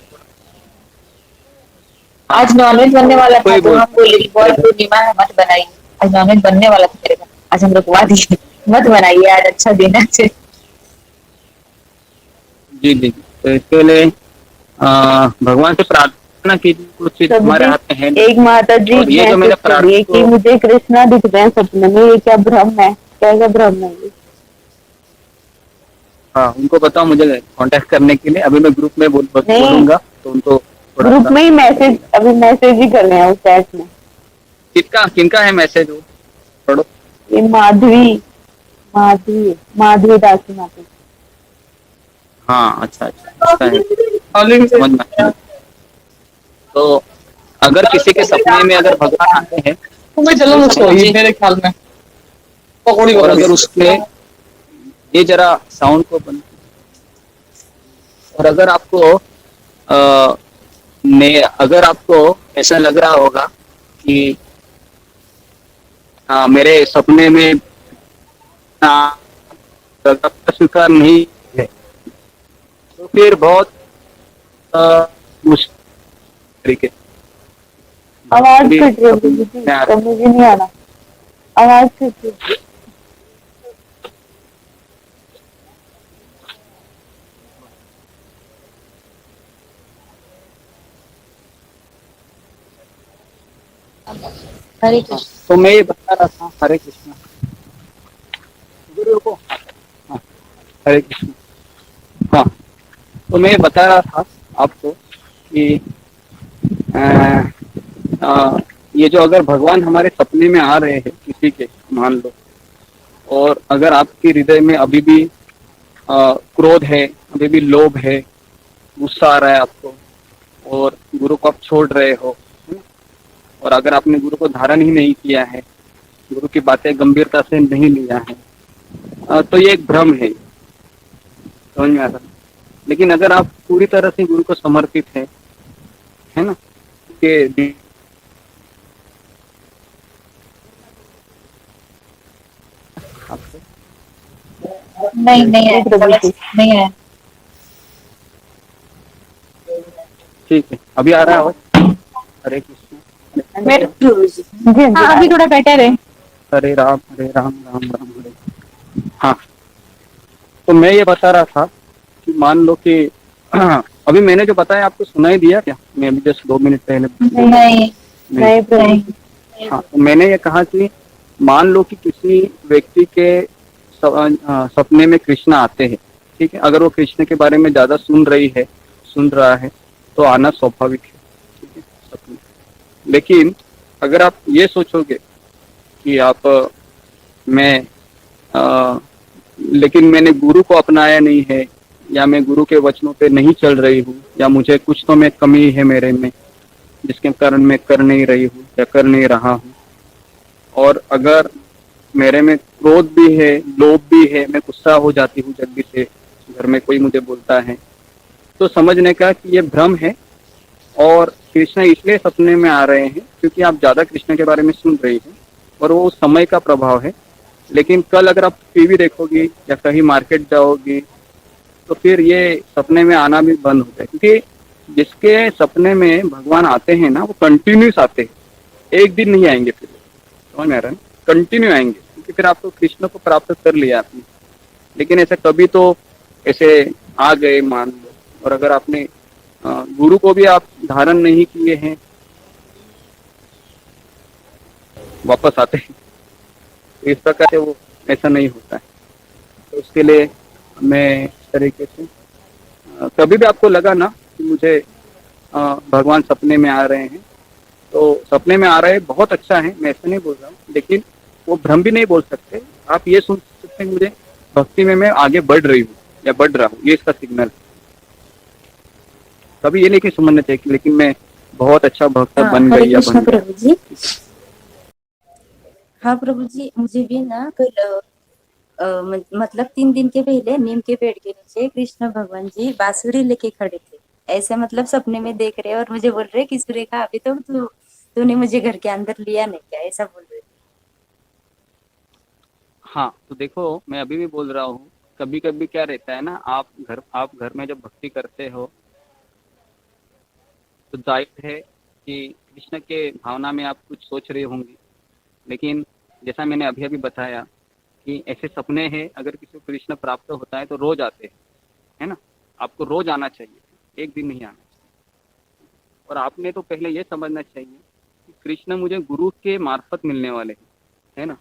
आज नॉनवेज बनने वाला था तो हम बोले बहुत पूर्णिमा है मत बनाइए, आज नॉनवेज बनने वाला था मेरे घर, आज हम रुकवा दिए मत बनाइए, आज अच्छा दिन है। जी जी, तो इसके लिए भगवान से प्रार्थना कीजिए, कुछ चीज हमारे हाथ में है नहीं। एक माता जी ये जो मैंने प्रार्थना कि मुझे कृष्णा दिख रहे हैं सपने में, ये क्या भ्रम है, कैसा भ्रम है ये? हाँ उनको बताओ मुझे कांटेक्ट करने के लिए, अभी मैं ग्रुप में बोलूंगा तो उनको ग्रुप में ही मैसेज, अभी मैसेज ही कर रहे हैं उस चैट में। किनका है मैसेज वो पढ़ो। ये माधवी दासी माता। हाँ अच्छा अच्छा है, समझ में। तो अगर किसी के सपने में अगर भगवान आते हैं तो मैं चलो उसको मेरे ख्याल में पकौड़ी, और अगर उसमें ये जरा साउंड को बंद, और अगर आपको अगर आपको ऐसा लग रहा होगा कि मेरे सपने में स्वीकार नहीं है, तो फिर बहुत मुश्किल तरीके। आवाज कट रही है, मुझे नहीं आ रहा, आवाज कट रही है। हरे कृष्ण। तो मैं ये बता रहा था, हरे कृष्ण गुरु को, हाँ हरे कृष्ण। हाँ तो मैं बता रहा था आपको कि ये जो अगर भगवान हमारे सपने में आ रहे हैं किसी के, मान लो, और अगर आपके हृदय में अभी भी क्रोध है, अभी भी लोभ है, गुस्सा आ रहा है आपको, और गुरु को आप छोड़ रहे हो, और अगर आपने गुरु को धारण ही नहीं किया है, गुरु की बातें गंभीरता से नहीं लिया है, तो ये एक भ्रम है, समझ में आता। लेकिन अगर आप पूरी तरह से गुरु को समर्पित है ना, कि नहीं है। ठीक है, अभी आ रहा है आवाज? हरे कृष्ण। प्रभु जी। हाँ अभी थोड़ा बेटर है। हरे राम राम राम हरे। हाँ, तो मैं ये बता रहा था कि मान लो कि अभी मैंने जो बताया आपको सुनाई दिया क्या? मैं अभी जस्ट 2 मिनट पहले नहीं नहीं। नहीं। हाँ, तो मैंने ये कहा कि मान लो कि किसी व्यक्ति के सपने में कृष्ण आते हैं, ठीक है, अगर वो कृष्ण के बारे में ज्यादा सुन रहा है तो आना स्वाभाविक है, ठीक है, सपने। लेकिन अगर आप ये सोचोगे कि मैं लेकिन मैंने गुरु को अपनाया नहीं है, या मैं गुरु के वचनों पे नहीं चल रही हूँ, या मुझे कुछ तो मैं कमी है मेरे में जिसके कारण मैं कर नहीं रही हूँ या कर नहीं रहा हूँ, और अगर मेरे में क्रोध भी है, लोभ भी है, मैं गुस्सा हो जाती हूँ जल्दी से, घर में कोई मुझे बोलता है, तो समझने का कि ये भ्रम है और कृष्ण इसलिए सपने में आ रहे हैं क्योंकि आप ज्यादा कृष्ण के बारे में सुन रही हैं और वो समय का प्रभाव है। लेकिन कल अगर आप टीवी देखोगी या कहीं मार्केट जाओगी तो फिर ये सपने में आना भी बंद होता है, क्योंकि जिसके सपने में भगवान आते हैं ना वो कंटिन्यूस आते हैं, एक दिन नहीं आएंगे, फिर समझ में आ रहा है, कंटिन्यू आएंगे, क्योंकि फिर आपको कृष्ण को प्राप्त कर लिया आपने। लेकिन ऐसे कभी तो ऐसे आ गए मान लो, और अगर आपने गुरु को भी आप धारण नहीं किए हैं, वापस आते हैं, तो इस प्रकार से वो ऐसा नहीं होता है। तो उसके लिए मैं इस तरीके से कभी भी आपको लगा ना कि मुझे भगवान सपने में आ रहे हैं, तो सपने में आ रहे हैं बहुत अच्छा है, मैं ऐसा नहीं बोल रहा हूँ, लेकिन वो भ्रम भी नहीं बोल सकते। आप ये सुन सकते हैं मुझे भक्ति में मैं आगे बढ़ रही हूँ या बढ़ रहा हूँ, ये इसका सिग्नल। कभी ये नहीं कि समझना चाहिए लेकिन मैं बहुत अच्छा भक्त बन हरे गई या कृष्ण बन गया। प्रभु जी। हाँ प्रभु जी, मुझे भी ना कल मतलब 3 दिन के पहले नीम के पेड़ के नीचे कृष्ण भगवान जी बांसुरी लेके खड़े थे, ऐसे मतलब सपने में देख रहे और मुझे बोल रहे कि सुरेखा अभी तो तूने मुझे घर के अंदर लिया नहीं क्या, ऐसा बोल रहे थे। हाँ, तो देखो मैं अभी भी बोल रहा हूँ, कभी कभी क्या रहता है ना, आप घर में जब भक्ति करते हो तो जाहिर है कि कृष्ण के भावना में आप कुछ सोच रहे होंगे, लेकिन जैसा मैंने अभी अभी बताया कि ऐसे सपने हैं, अगर किसी को कृष्ण प्राप्त होता है तो रोज आते हैं, है ना, आपको रोज आना चाहिए, एक दिन नहीं आना चाहिए। और आपने तो पहले ये समझना चाहिए कि कृष्ण मुझे गुरु के मार्फत मिलने वाले हैं, है ना,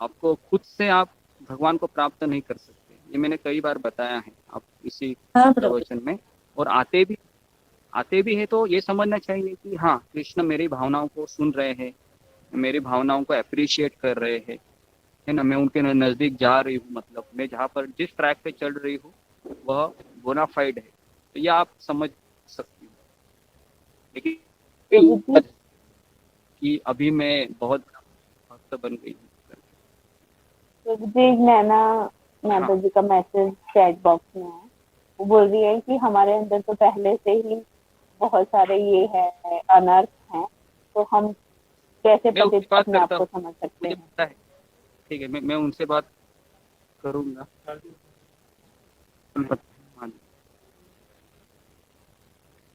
आपको खुद से आप भगवान को प्राप्त नहीं कर सकते, ये मैंने कई बार बताया है आप इसी प्रवचन में। और आते भी है तो ये समझना चाहिए कि हाँ कृष्ण मेरी भावनाओं को सुन रहे हैं, मेरी भावनाओं को अप्रिशिएट कर रहे हैं, है ना, मैं उनके नजदीक जा रही हूँ, मतलब मैं जहाँ पर जिस ट्रैक पे चल रही हूँ वह बोनाफाइड है, तो ये आप समझ सकती हो। लेकिन कि अभी मैं बहुत भक्त बन गई हूँ। जी नैना माता जी का मैसेज चैट बॉक्स में है, वो बोल रही है कि हमारे अंदर तो पहले से ही बहुत सारे ये है अनर्थ हैं, तो हम कैसे अपने आप को समझ सकते हैं। ठीक है, मैं उनसे बात करूंगा।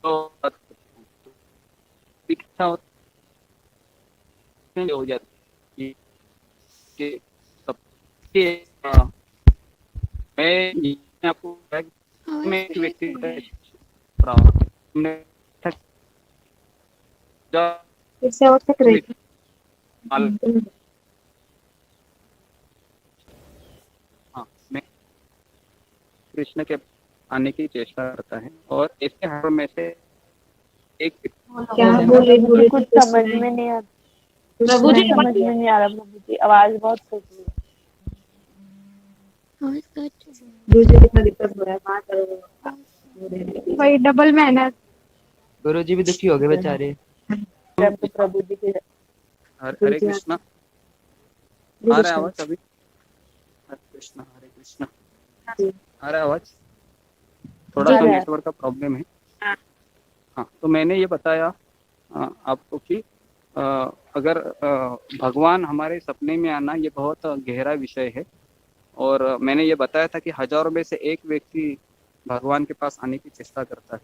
तो इच्छा हो जाती है कि सबके मैं आपको मैं एक व्यक्ति हाँ, मैं कृष्ण के आने की चेष्टा करता है और इसके हर में से एक क्या बोले कुछ समझ में नहीं आ प्रभु जी, समझ में नहीं आ रहा प्रभु जी, आवाज बहुत कट रही है, कितना दिक्कत हो रहा है, बात करो वही डबल मेहनत। गुरु जी भी दुखी हो गए बेचारे। प्रभु जी के हरे कृष्णा आ रहा है आवाज अभी? हरे कृष्णा आ रहा है आवाज? थोड़ा सा नेटवर्क का प्रॉब्लम है। हाँ, तो मैंने ये बताया आपको कि अगर भगवान हमारे सपने में आना ये बहुत गहरा विषय है, और मैंने ये बताया था कि हजारों में से एक व्यक्ति भगवान के पास आने की चेष्टा करता है।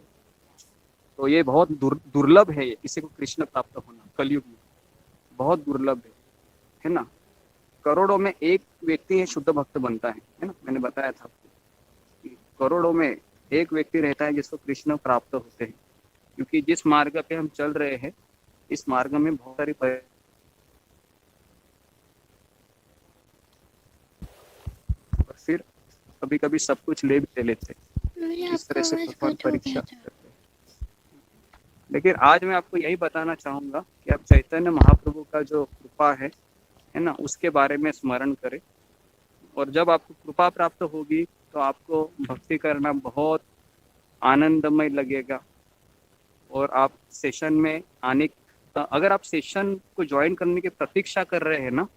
तो ये बहुत दुर्लभ है, किसी को कृष्ण प्राप्त होना कलयुग में बहुत दुर्लभ है ना। करोड़ों में एक व्यक्ति है शुद्ध भक्त बनता है ना। मैंने बताया था आपको कि करोड़ों में एक व्यक्ति रहता है जिसको कृष्ण प्राप्त होते हैं, क्योंकि जिस मार्ग पे हम चल रहे हैं इस मार्ग में बहुत सारी और फिर कभी कभी सब कुछ ले भी लेते हैं, इस तरह से भगवान परीक्षा करते हैं। लेकिन आज मैं आपको यही बताना चाहूंगा कि आप चैतन्य महाप्रभु का जो कृपा है ना, उसके बारे में स्मरण करें। और जब आपको कृपा प्राप्त होगी तो आपको भक्ति करना बहुत आनंदमय लगेगा। और आप सेशन में आने, अगर आप सेशन को ज्वाइन करने की प्रतीक्षा कर रहे हैं ना,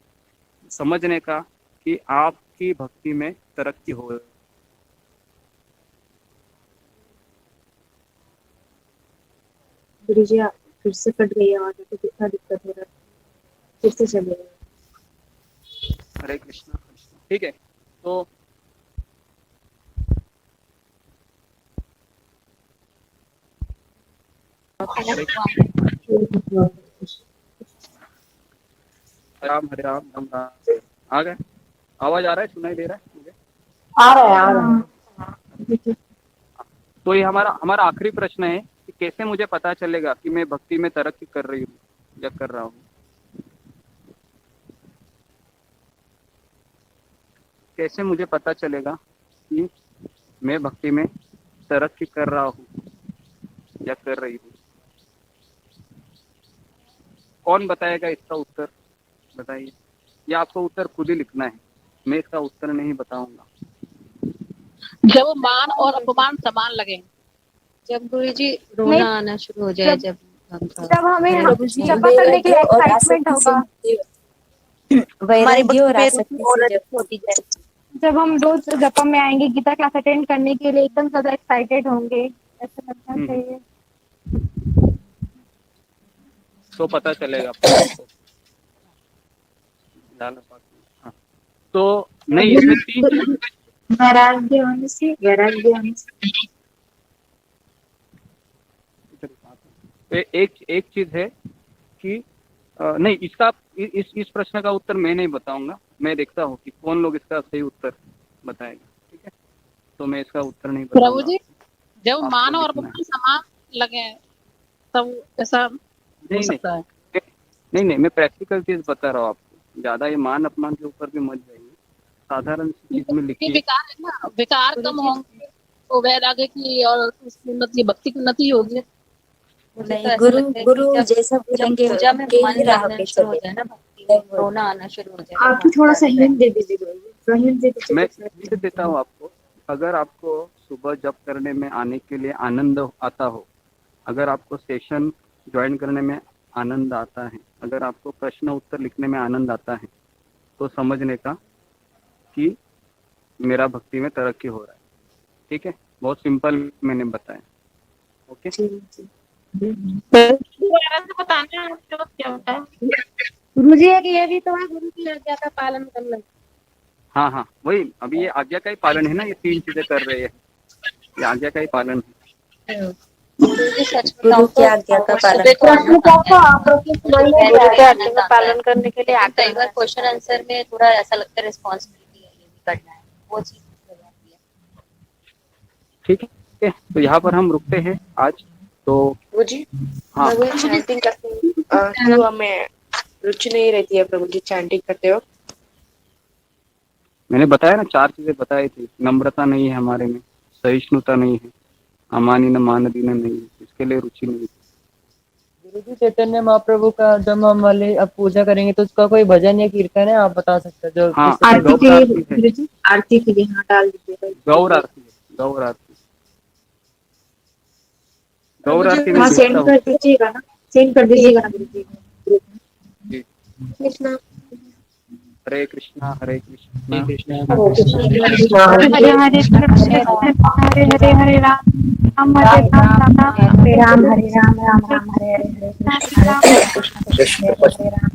समझने का कि आपकी भक्ति में तरक्की हो। गुरु जी फिर से कट गई आवाज, तो कितना दिक्कत हो रहा है, फिर से चलेगा। हरे कृष्णा। ठीक है, तो राम हरे राम राम राम। आ गए? आवाज आ रहा है, सुनाई दे रहा है मुझे? आ रहा है। तो ये हमारा आखिरी प्रश्न है कि कैसे मुझे पता चलेगा कि मैं भक्ति में तरक्की कर रही हूँ या कर रहा हूँ। कैसे मुझे पता चलेगा कि मैं भक्ति में तरक्की कर रहा हूँ या कर रही हूँ? कौन बताएगा इसका उत्तर? बताइए, या आपको उत्तर खुद ही लिखना है? मैं इसका उत्तर नहीं बताऊंगा। जब मान और अपमान समान लगे, जब गुरु जी रोना आना शुरू हो जाए, जब हमें जपा करने के लिए एक्साइटमेंट होगा, वैराग्य और आसक्ति से होती जाए। जब हम रोज जपा में आएंगे, गीता क्लास अटेंड करने के लिए एकदम ज्यादा एक्साइटेड होंगे, ऐसा लगना चाहिए। तो पता चलेगा आपको। हाँ। तो नहीं, इसमें 3 वैराग्य होने से, वैराग्य होने से एक चीज है कि नहीं, इसका इस प्रश्न का उत्तर मैं नहीं बताऊंगा। मैं देखता हूँ कि कौन लोग इसका सही उत्तर बताएगा। ठीक है, तो मैं इसका उत्तर नहीं बताऊंगा। प्रभु जी, जब मान और अपमान समान लगे तब ऐसा हो सकता है? नहीं, मैं प्रैक्टिकल चीज बता रहा हूँ आपको। ज्यादा ये मान अपमान के ऊपर भी मत जाइए, साधारण चीज में लिखिए। विकार है ना, विकार कम होंगे तो वैराग्य की और उसकी उन्नति, भक्ति की उन्नति होगी। नहीं, गुरु जैसा बोलेंगे पूजा में मन राह लगना पे शुरू हो चले। जाए ना, भक्ति में रोना आना शुरू हो जाए। आप थोड़ा सा हिंट दे दीजिए। मैं हिंट देता हूँ आपको। अगर आपको सुबह जप करने में आने के लिए आनंद आता हो, अगर आपको सेशन ज्वाइन करने में आनंद आता है, अगर आपको प्रश्न उत्तर लिखने में आनंद आता है, तो समझने का कि मेरा भक्ति में तरक्की हो रहा है। ठीक है, बहुत सिंपल मैंने बताया। ओके, बताना क्या होता है? गुरु जी ये भी तो है, गुरु की आज्ञा का पालन करना। हाँ, वही अभी ये आज्ञा का ही पालन है ना। ये 3 चीजें कर रहे हैं, ये आज्ञा का ही पालन है। गुरु की आज्ञा का पालन करने के लिए कई बार क्वेश्चन आंसर में थोड़ा ऐसा लगता है रिस्पॉन्सिबिलिटी है, ये भी करना है, वो चीज हो जाती है। ठीक है, तो यहाँ पर हम रुकते हैं आज। तो प्रभु जी, हाँ, चैंटिंग करते क्यों हमें रुचि नहीं रहती है प्रभु जी चैंटिंग करते हो? मैंने बताया ना, 4 चीजें बताई थी। नम्रता नहीं है हमारे में, सहिष्णुता नहीं है, अमानी न मानदीन नहीं है, इसके लिए रुचि नहीं है। गुरुजी, चैतन्य महाप्रभु का जब हम वाले अब पूजा करेंगे तो उसका कोई भजन या कीर्तन है, आप बता सकते हैं? जो हाँ, आरती के लिए हाँ डाल दीजिए। गौर आरती में हाँ सेंड कर दीजिएगा ना, सेंड कर दीजिएगा ना गुरुजी। हरे कृष्णा हरे कृष्णा हरे हरे हरे हरे राम हरे राम राम हरे राम राम राम हरे हरे हरे कृष्ण हरे कृष्ण कृष्ण हरे राम।